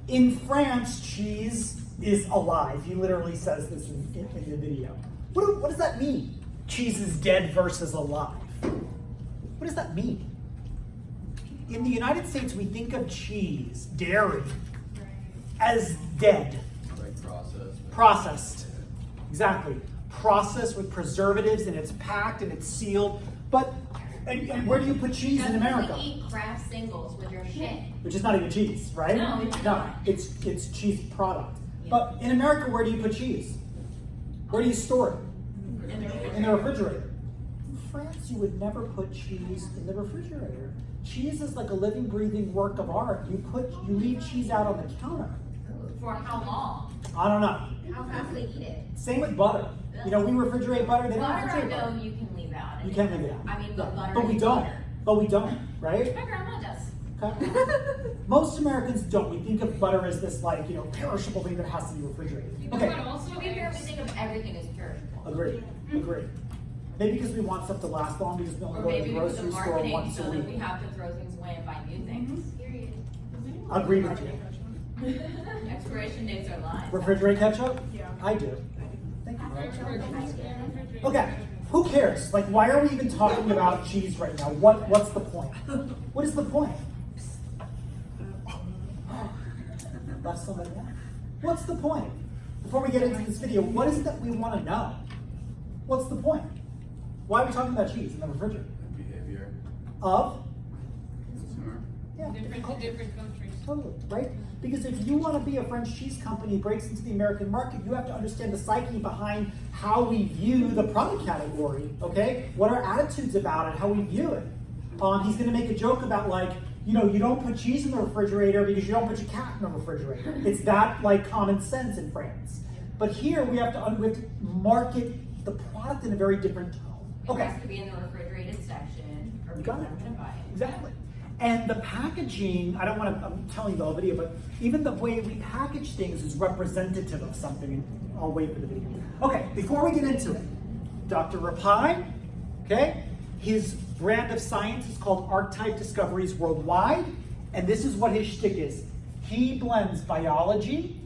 In France, cheese is alive. He literally says this in the video. What does that mean? Cheese is dead versus alive. What does that mean? In the United States, we think of cheese, dairy, as dead. Like processed. Processed. Exactly. processed with preservatives and it's packed and it's sealed. But, and where do you put cheese in America? You eat Kraft singles with your shit. Which is not even cheese, right? No, it's not. It's cheese product. But in America, where do you put cheese? Where do you store it? In the refrigerator. In France, you would never put cheese in the refrigerator. Cheese is like a living, breathing work of art. You leave cheese out on the counter. For how long? I don't know. How fast do they eat it? Same with butter. You know, we refrigerate butter. They don't Butter, I refrigerate know butter. you can leave out. You can't leave it out. I mean, but butter. But we is don't. butter. But we don't, right? My grandma does. Okay. Most Americans don't. We think of butter as this like, you know, perishable thing that has to be refrigerated. You know Okay. what also To be fair, we is, think of everything as perishable. Agreed. Agreed. Maybe because we want stuff to last long, we just don't Or go to maybe the because of grocery store marketing, once so a that week. we have to throw things away and buy new things. Agree with you. Expiration dates are lies. Refrigerate ketchup? Yeah. I do. Thank you. refrigerator. Okay. Who cares? Like, why are we even talking about cheese right now? What's the point? What is the point? Left somebody out. What's the point? Before we get into this video, what is it that we want to know? What's the point? Why are we talking about cheese in the refrigerator? Behavior, Of? consumer. Yeah, different to different countries. Totally, right? Because if you want to be a French cheese company breaks into the American market, you have to understand the psyche behind how we view the product category, okay? What our attitudes about it, how we view it. He's going to make a joke about like, you know, you don't put cheese in the refrigerator because you don't put your cat in the refrigerator. It's that like common sense in France. But here we have to market the product in a very different tone. It Okay. has to be in the refrigerated section, or You people got it. aren't gonna buy it. Exactly. And the packaging, I don't want to, I'm telling you the whole video, but even the way we package things is representative of something. And I'll wait for the video. Okay, before we get into it, Dr. Rapai, okay, his brand of science is called Archetype Discoveries Worldwide. And this is what his shtick is. He blends biology,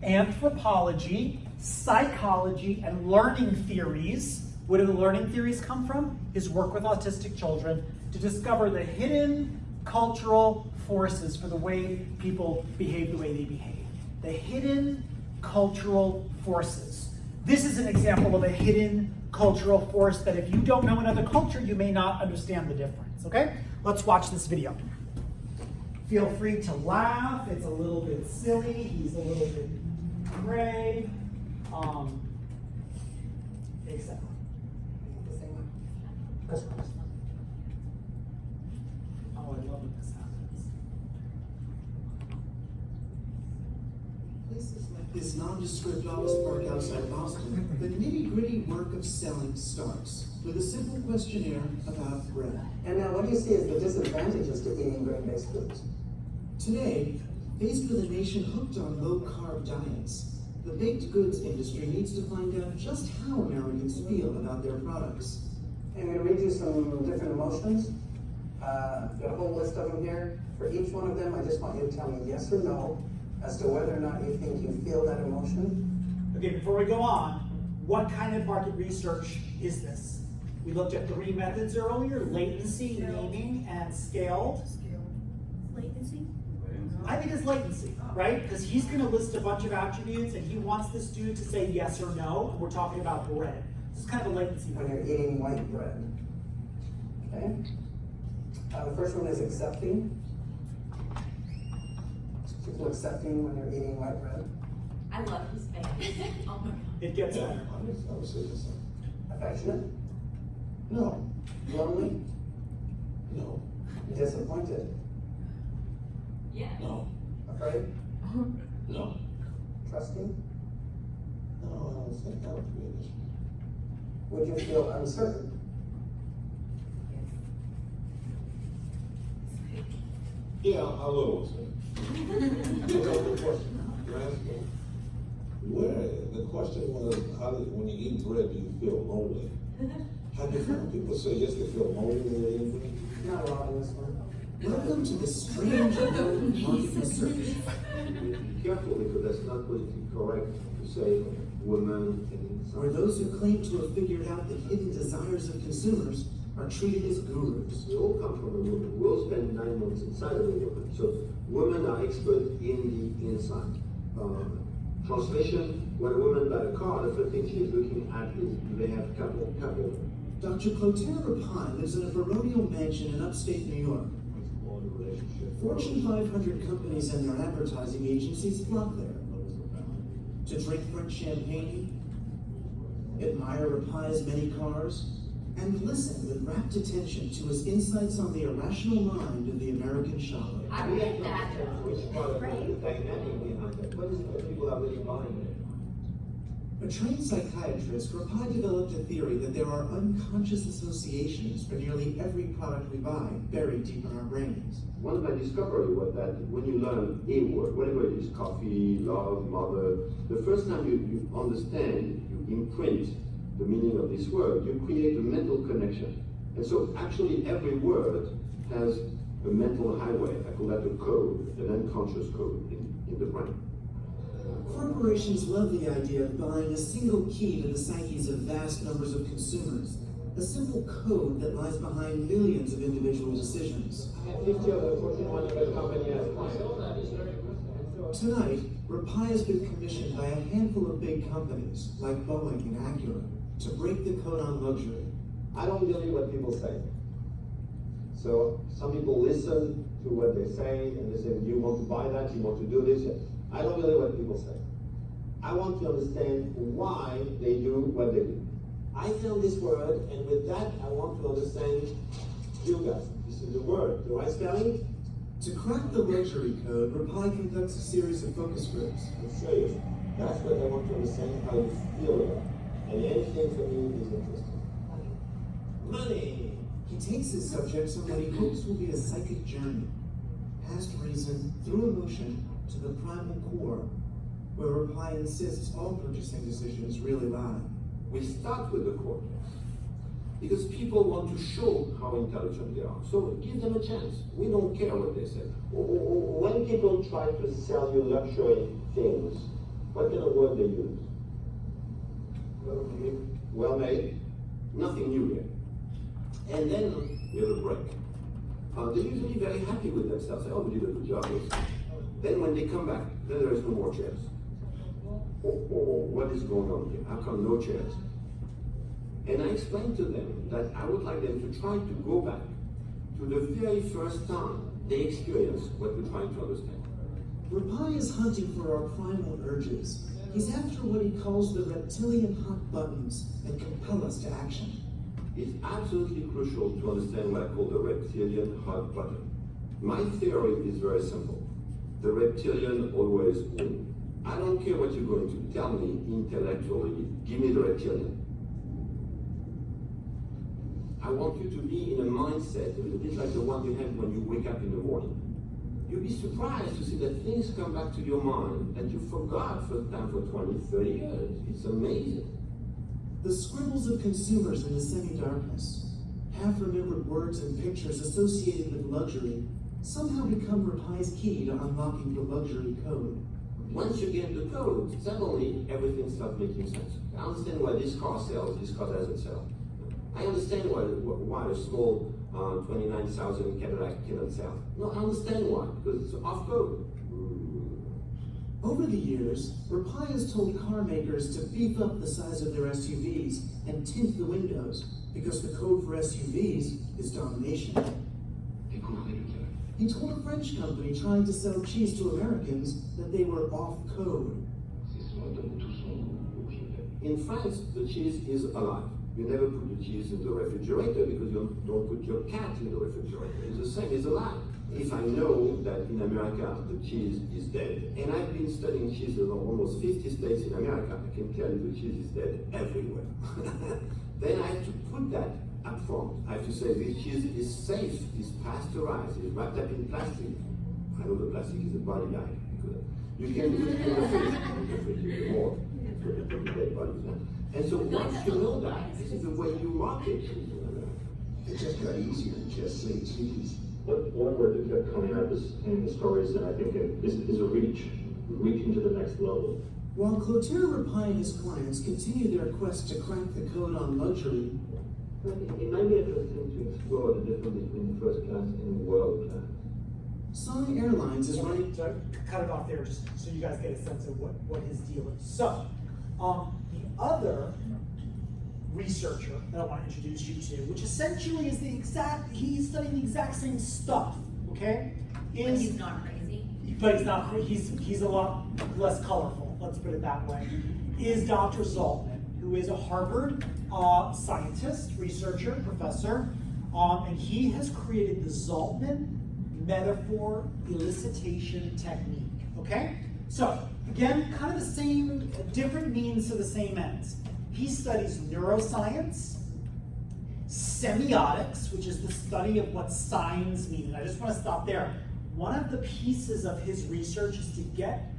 anthropology, psychology, and learning theories. Where do the learning theories come from? His work with autistic children to discover the hidden cultural forces for the way people behave the way they behave. The hidden cultural forces. This is an example of a hidden cultural force that if you don't know another culture, you may not understand the difference, okay? Let's watch this video. Feel free to laugh. It's a little bit silly. He's a little bit gray. Exactly. Oh, I love when this happens. Places like this nondescript office park outside Boston, the nitty-gritty work of selling starts with a simple questionnaire about bread. And now, what do you see as the disadvantages to eating grain-based foods? Today, faced with a nation hooked on low-carb diets, the baked goods industry needs to find out just how Americans feel about their products. I'm going to read you some different emotions. Got a whole list of them here. For each one of them, I just want you to tell me yes or no as to whether or not you think you feel that emotion. Okay, before we go on, what kind of market research is this? We looked at 3 methods earlier: latency, naming, and scaled. Latency? I think it's latency, right? Because he's going to list a bunch of attributes and he wants this dude to say yes or no. And we're talking about bread. This is kind of a latency When method. you're eating white bread. Okay? The first one is accepting. People accepting when you're eating white bread. I love his face. Oh my god. It gets better. I would say the same. Affectionate. No, Lonely. no, Disappointed. Yeah. no, Afraid. no, Trusting. no, I don't think that would be an issue. Would you feel uncertain? Yeah, I will say. The question, you're asking, the question was, when you eat bread, do you feel lonely? How do you feel? People say yes, they feel lonely when they eat bread. Not a lot in this one. Welcome to the strange world of market research. Be careful, because that's not politically correct to say women and Where those who claim to have figured out the hidden desires of consumers are treated as gurus. It all comes from a woman. We'll spend 9 months inside of a woman. So women are experts in the inside. Translation, when a woman buys a car, the first thing she's looking at is, do they have couple? Dr. Clotaire Rapaille lives in a baronial mansion in upstate New York. Fortune 500 companies and their advertising agencies flock there to drink French champagne, admire Rapaille's many cars, and listen with rapt attention to his insights on the irrational mind of the American shopper. I read that. Which part of the dynamic behind that? What is it that people are really buying it? A trained psychiatrist, Rapaille developed a theory that there are unconscious associations for nearly every product we buy, buried deep in our brains. One of my discoveries was that when you learn a word, whatever it is, coffee, love, mother, the first time you understand, you imprint the meaning of this word, you create a mental connection. And so actually every word has a mental highway. I call that a code, an unconscious code in the brain. Corporations love the idea of buying a single key to the psyches of vast numbers of consumers, a simple code that lies behind millions of individual decisions. 50 of the Fortune 100 companies as Tonight, Rapaille has been commissioned by a handful of big companies, like Boeing and Acura, to break the code on luxury. I don't believe what people say. So some people listen to what they say and they say, you want to buy that, you want to do this. I don't believe what people say. I want to understand why they do what they do. I found this word, and with that, I want to understand you guys. This is the word, the right spelling? To crack the luxury code, Rapaille conducts a series of focus groups. I'm serious. That's what I want to understand, how you feel about it. And anything for me is interesting. Money! He takes his subjects on what he hopes will be a psychic journey, past reason, through emotion, to the primal core, where Rapaille insists all purchasing decisions really lie. We start with the cortex because people want to show how intelligent they are. So give them a chance. We don't care what they say. When people try to sell you luxury things, what kind of word they use? Well made, nothing new here. And then we have a break. They're usually very happy with themselves. Say, oh, we did a good job. Then when they come back, then there is no more chairs. What is going on here? How come no chairs? And I explained to them that I would like them to try to go back to the very first time they experienced what we're trying to understand. Rapaille is hunting for our primal urges. He's after what he calls the reptilian hot buttons that compel us to action. It's absolutely crucial to understand what I call the reptilian hot button. My theory is very simple. The reptilian always wins. I don't care what you're going to tell me intellectually. Give me the reptilian. I want you to be in a mindset a little bit like the one you have when you wake up in the morning. You'll be surprised to see that things come back to your mind that you forgot for the time for 20, 30 years. It's amazing. The scribbles of consumers in the semi-darkness, half-remembered words and pictures associated with luxury, somehow become Rapaille's key to unlocking the luxury code. Once you get the code, suddenly everything starts making sense. I understand why this car sells, this car doesn't sell. I understand why a small 29,000 Cadillac cannot sell. No, I understand why, because it's off code. Over the years, Rapaille has told car makers to beef up the size of their SUVs and tint the windows, because the code for SUVs is domination. He told a French company trying to sell cheese to Americans that they were off code. In France, the cheese is alive. You never put the cheese in the refrigerator because you don't put your cat in the refrigerator. It's the same, it's alive. If I know that in America the cheese is dead, and I've been studying cheese in almost 50 states in America, I can tell you the cheese is dead everywhere. Then I have to put that up front. I have to say this cheese is safe, it's pasteurized, it's wrapped up in plastic. I know the plastic is a body bag because you can put it in the fridge more for the dead bodies. And so once you know that, this is the way you market cheese in America. It just got easier to just say cheese. One word that kept coming up in the stories, and I think is a reaching to the next level. While Clotaire Rapaille and his clients continue their quest to crack the code on luxury, It might be interesting to explore the difference between first class and world class. Sun Airlines is running. So I cut it off there just so you guys get a sense of what his deal is. So, the other researcher that I want to introduce you to, which essentially is he's studying the exact same stuff, okay? But he's not crazy. But he's not, he's a lot less colorful, let's put it that way, is Dr. Zaltman, who is a Harvard scientist, researcher, professor, and he has created the Zaltman metaphor elicitation technique, okay? So, again, kind of the same, different means to the same ends. He studies neuroscience, semiotics, which is the study of what signs mean. And I just want to stop there. One of the pieces of his research is to get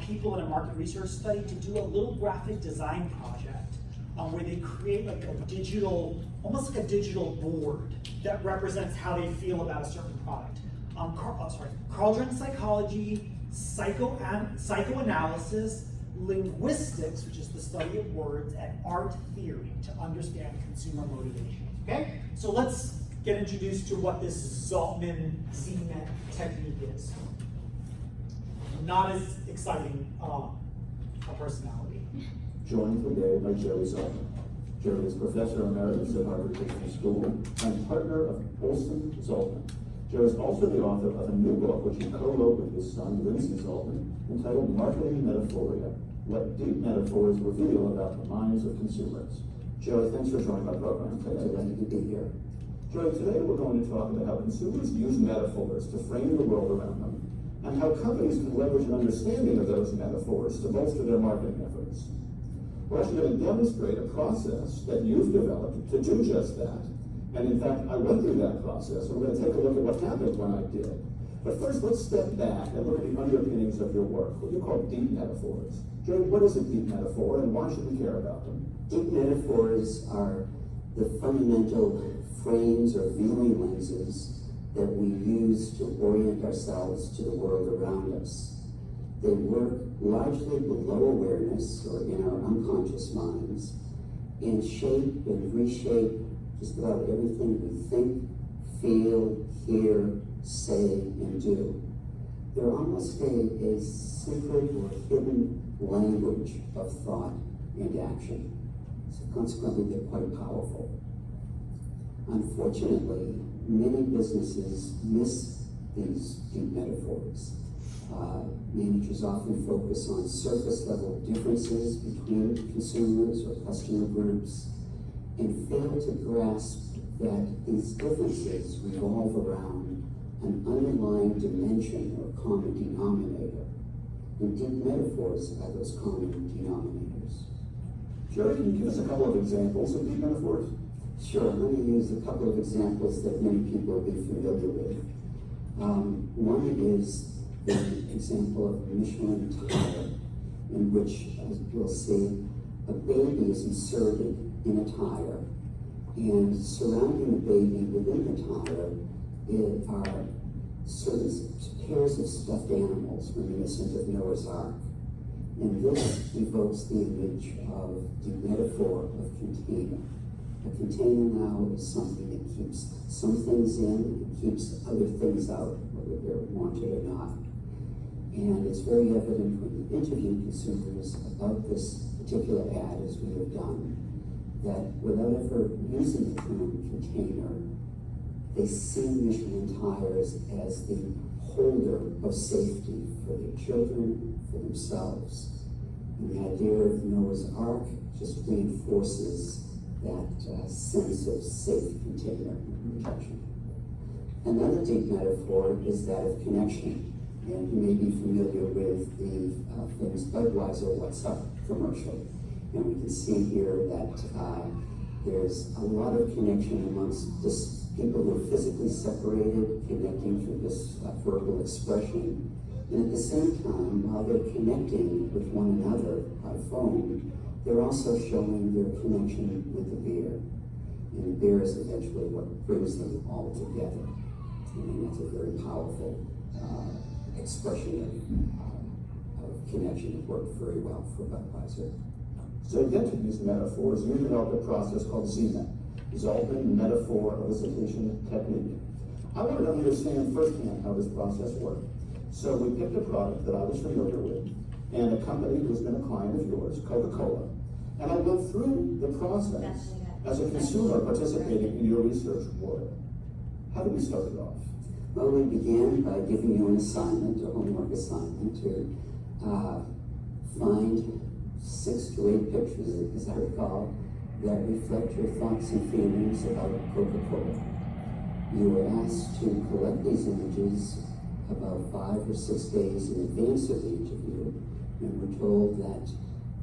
people in a market research study to do a little graphic design project where they create like a digital, almost like a digital board that represents how they feel about a certain product. Carl Jung psychology, psychoanalysis, linguistics, which is the study of words, and art theory to understand consumer motivations. Okay? So let's get introduced to what this Zaltman ZMET technique is. Not as exciting a personality. Joined today by Jerry Zaltman. Jerry is Professor Emeritus at Harvard Business School and partner of Olson Zaltman. Jerry is also the author of a new book, which he co-wrote with his son, Lindsay Zaltman, entitled Marketing Metaphoria: What Deep Metaphors Reveal About the Minds of Consumers. Jerry, thanks for joining my program today. Glad to be here. Jerry, today we're going to talk about how consumers use metaphors to frame the world around them, and how companies can leverage an understanding of those metaphors to bolster their marketing efforts. We're actually going to demonstrate a process that you've developed to do just that. And in fact, I went through that process, and we're going to take a look at what happened when I did. But first, let's step back and look at the underpinnings of your work, what you call deep metaphors. Jerry, what is a deep metaphor, and why should we care about them? Deep metaphors are the fundamental frames or viewing lenses that we use to orient ourselves to the world around us. They work largely below awareness or in our unconscious minds and shape and reshape just about everything we think, feel, hear, say, and do. They're almost a secret or hidden language of thought and action. So consequently, they're quite powerful. Unfortunately, many businesses miss these deep metaphors. Managers often focus on surface level differences between consumers or customer groups and fail to grasp that these differences revolve around an underlying dimension or common denominator. And deep metaphors are those common denominators. Jerry, can you give us a couple of examples of deep metaphors? Sure, let me use a couple of examples that many people will be familiar with. One is the example of Michelin tire, in which, as you'll see, a baby is inserted in a tire, and surrounding the baby within the tire are certain pairs of stuffed animals reminiscent of Noah's Ark. And this evokes the image of the metaphor of container. A container now is something that keeps some things in and keeps other things out, whether they're wanted or not. And it's very evident when you interview consumers about this particular ad, as we have done, that without ever using the term container, they see Michelin tires as the holder of safety for their children, for themselves. And the idea of Noah's Ark just reinforces that sense of safe container protection. Another deep metaphor is that of connection. And you may be familiar with the famous Budweiser What's Up commercial. And we can see here that there's a lot of connection amongst just people who are physically separated, connecting through this verbal expression. And at the same time, while they're connecting with one another by phone, they're also showing their connection with the beer. And the beer is eventually what brings them all together. And that's a very powerful expression of connection that worked very well for Budweiser. So to get to these metaphors, you developed a process called ZMET, Zaltman Metaphor Elicitation Technique. I wanted to understand firsthand how this process worked. So we picked a product that I was familiar with, and a company who's been a client of yours, Coca-Cola. And I went through the process as a consumer participating in your research work. How did we start it off? Well, we began by giving you an assignment, a homework assignment, to find 6 to 8 pictures, as I recall, that reflect your thoughts and feelings about Coca-Cola. You were asked to collect these images about 5 or 6 days in advance of the interview, and we're told that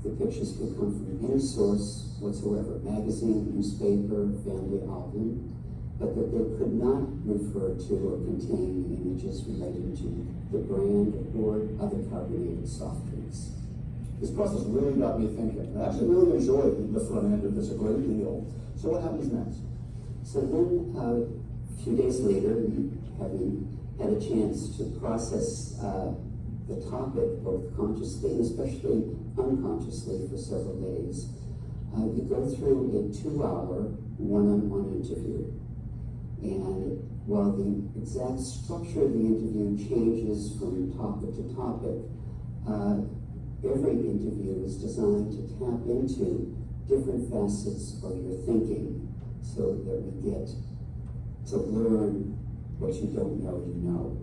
the pictures could come from any source whatsoever, magazine, newspaper, family album, but that they could not refer to or contain images related to the brand or other carbonated soft drinks. This process really got me thinking. I actually really enjoyed the front end of this a great deal. So what happens next? So then, a few days later, having had a chance to process the topic both consciously and especially unconsciously for several days, you go through a 2-hour one-on-one interview. And while the exact structure of the interview changes from topic to topic, every interview is designed to tap into different facets of your thinking so that we get to learn what you don't know you know.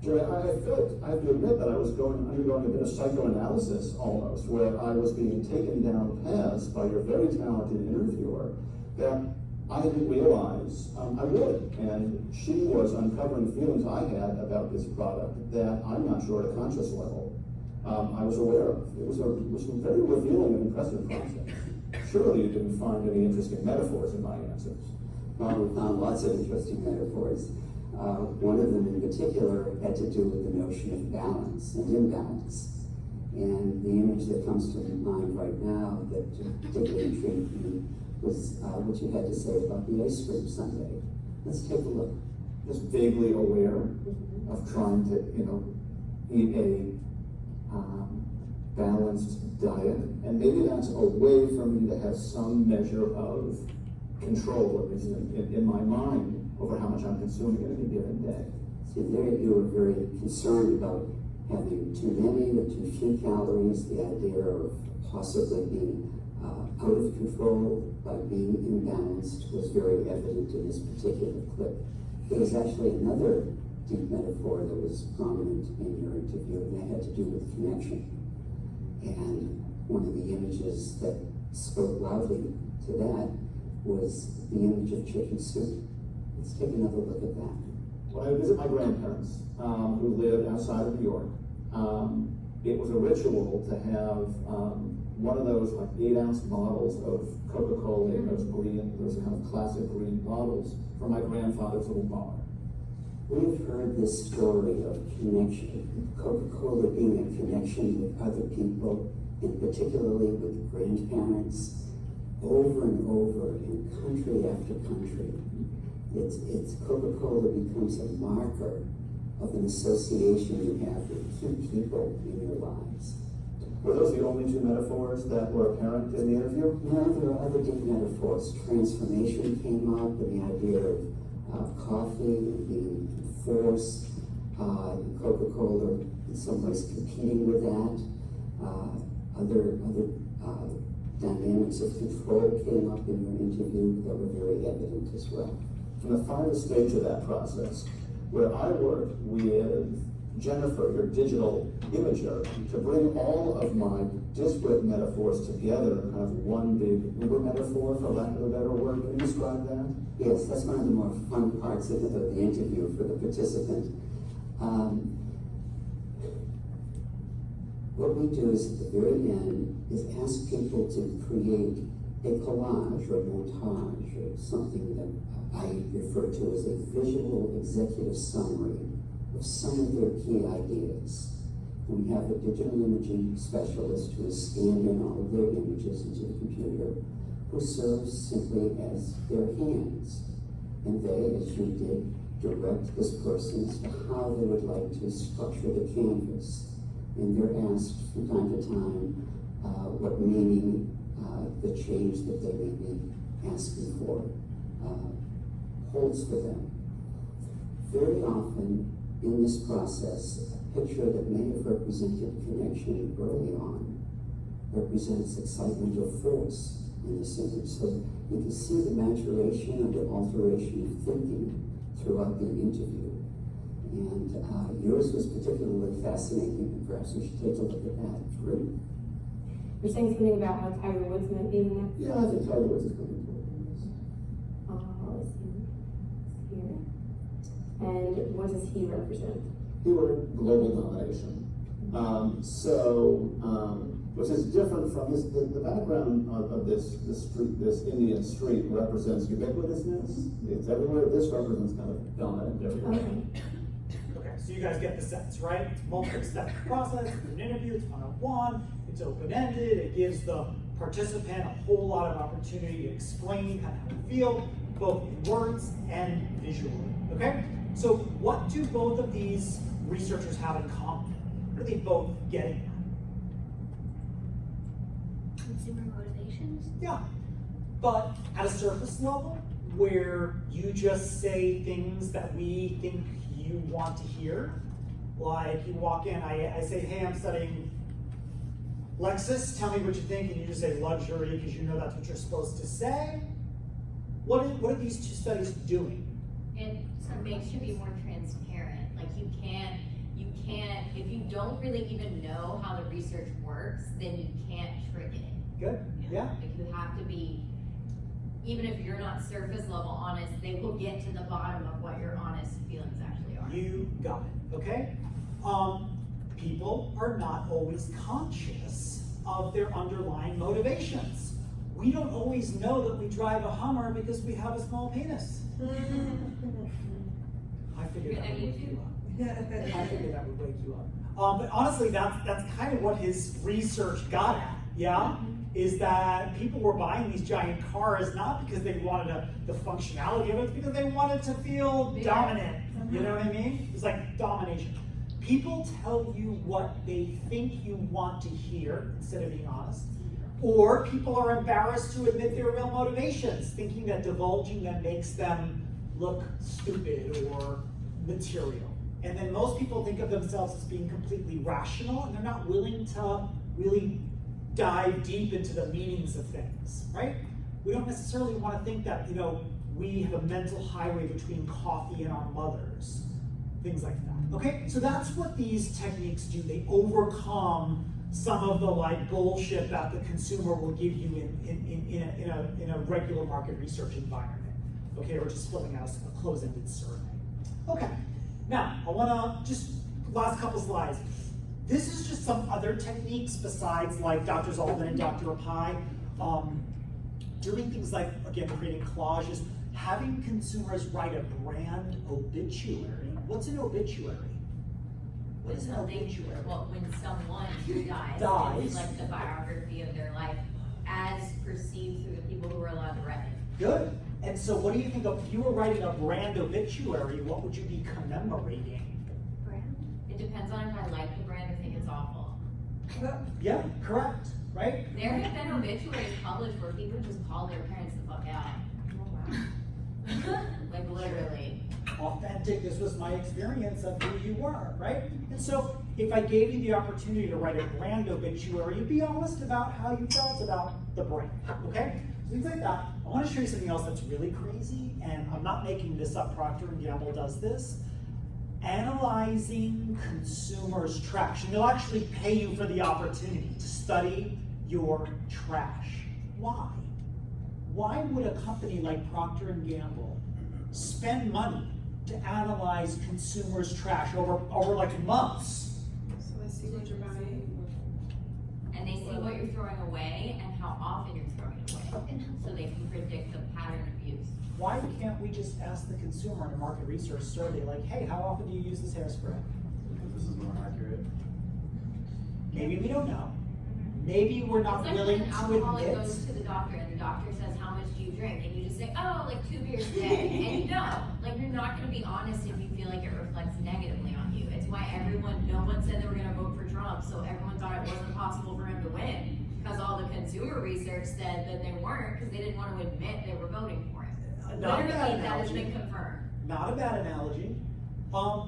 Jerry, I felt, I have to admit that I was undergoing a bit of psychoanalysis almost, where I was being taken down paths by your very talented interviewer that I didn't realize I would. And she was uncovering feelings I had about this product that I'm not sure at a conscious level I was aware of. It was a very revealing and impressive process. Surely you didn't find any interesting metaphors in my answers. Well, we found lots of interesting metaphors. One of them in particular had to do with the notion of balance and imbalance. And the image that comes to mind right now that particularly intrigued me was what you had to say about the ice cream sundae. Let's take a look. Just vaguely aware of trying to, eat a balanced diet, and maybe that's a way for me to have some measure of control, at least in my mind, over how much I'm consuming in any given day. So there you were very concerned about having too many or too few calories, the idea of possibly being out of control by being imbalanced was very evident in this particular clip. There was actually another deep metaphor that was prominent in your interview, and that had to do with connection. And one of the images that spoke loudly to that was the image of chicken soup. Let's take another look at that. When I visit my grandparents, who lived outside of New York, it was a ritual to have one of those like 8-ounce bottles of Coca-Cola in those kind of classic green bottles from my grandfather's little bar. We've heard this story of connection, Coca-Cola being a connection with other people, and particularly with grandparents, over and over in country after country. It's Coca-Cola becomes a marker of an association you have with key people in your lives. Were those the only 2 metaphors that were apparent in the interview? No, there are other deep metaphors. Transformation came up, and the idea of coffee being force, Coca-Cola in some ways competing with that. Other dynamics of control came up in your interview that were very evident as well. In the final stage of that process, where I worked with Jennifer, your digital imager, to bring all of my disparate metaphors together in kind of one big uber metaphor, for lack of a better word. Can you describe that? Yes, that's one of the more fun parts of the interview for the participant. What we do is at the very end is ask people to create a collage or montage or something that I refer to as a visual executive summary of some of their key ideas. And we have a digital imaging specialist who has scanned in all of their images into the computer, who serves simply as their hands. And they, as you did, direct this person as to how they would like to structure the canvas. And they're asked from time to time what meaning the change that they may be asking for holds for them. Very often in this process, a picture that may have represented connection early on represents excitement or force in this image. So you can see the maturation and the alteration of thinking throughout the interview. And yours was particularly fascinating, and perhaps we should take a look at that. Great. You're saying something about how Tiger Woods might be in there? Yeah, I think Tiger Woods is coming forward. Let's see. Here. And what does he represent? He were global domination. Which is different from this, the background of this street, this Indian street represents ubiquitousness. It's everywhere. This represents kind of dominant everywhere. Okay, so you guys get the sense, right? It's multi-step process, it's an interview, it's one-on-one, it's open-ended, it gives the participant a whole lot of opportunity to explain kind of how they feel, both in words and visually, okay? So what do both of these researchers have in common? What are they both getting at? Consumer motivations? Yeah, but at a surface level, where you just say things that we think you want to hear, like you walk in, I say, hey, I'm studying Lexus, tell me what you think, and you just say luxury because you know that's what you're supposed to say. What are these two studies doing? It makes you be more transparent. Like you can't, if you don't really even know how the research works, then you can't trick it. Good, yeah. Like you have to be, even if you're not surface level honest, they will get to the bottom of what your honest feelings actually are. You got it, okay? People are not always conscious of their underlying motivations. We don't always know that we drive a Hummer because we have a small penis. I figured that would wake you up. I figured that would wake you up. But honestly, that's kind of what his research got at, yeah? Is that people were buying these giant cars not because they wanted the functionality of it, it's because they wanted to feel dominant. You know what I mean? It's like domination. People tell you what they think you want to hear instead of being honest. Or people are embarrassed to admit their real motivations, thinking that divulging them makes them look stupid or material. And then most people think of themselves as being completely rational, and they're not willing to really dive deep into the meanings of things, right? We don't necessarily want to think that, we have a mental highway between coffee and our mothers, things like that. Okay, so that's what these techniques do. They overcome some of the bullshit that the consumer will give you in a regular market research environment. Okay, or just filling out a closed-ended survey. Okay, now I want to just last couple slides. This is just some other techniques besides Dr. Zalman and Dr. Rapai. Doing things like, again, creating collages, having consumers write a brand obituary. What's an obituary? What is an obituary? Well, when someone dies, it's like the biography of their life as perceived through the people who are allowed to write it. Good. And so what do you think of, if you were writing a brand obituary, what would you be commemorating? Brand? It depends on if I like the brand or think it's awful. Yeah, correct, right? There have been obituaries published where people just call their parents the fuck out. Oh wow. Like literally. Authentic, this was my experience of who you were, right? And so if I gave you the opportunity to write a brand obituary, you'd be honest about how you felt about the brand, okay? So things like that. I want to show you something else that's really crazy, and I'm not making this up, Procter & Gamble does this. Analyzing consumers' trash. And they'll actually pay you for the opportunity to study your trash. Why? Why would a company like Procter & Gamble spend money to analyze consumers' trash over months? So let's see what you're buying. And they see what you're throwing away and how often you're throwing it away. So they can predict the pattern of use. Why can't we just ask the consumer in a market research survey, like, hey, how often do you use this hairspray? Because this is more accurate. Maybe we don't know. Maybe we're not It's like willing when an to alcoholic admit. goes to the doctor and the doctor says, how much do you drink? And you just say, oh, like 2 beers a day. And you know, you're not gonna be honest if you feel like it reflects negatively on you. It's why no one said they were gonna vote for Trump, so everyone thought it wasn't possible for him to win. Because all the consumer research said that they weren't, because they didn't want to admit they were voting for him. Not a bad Literally, that has analogy. been confirmed. Not a bad analogy.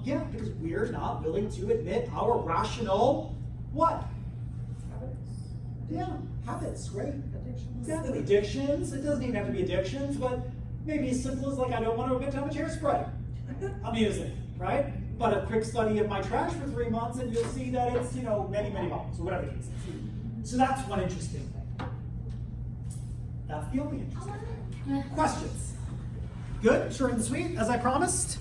Yeah, because we're not willing to admit our rational, what? Yeah, habits, right? Yeah, addictions. It doesn't even have to be addictions, but maybe as simple as like, I don't want to admit how much hairspray I'm using, right? But a quick study of my trash for 3 months and you'll see that it's, you know, many, many bottles or whatever it is. So that's one interesting thing. That's the only interesting thing. Questions? Good, short and sweet, as I promised?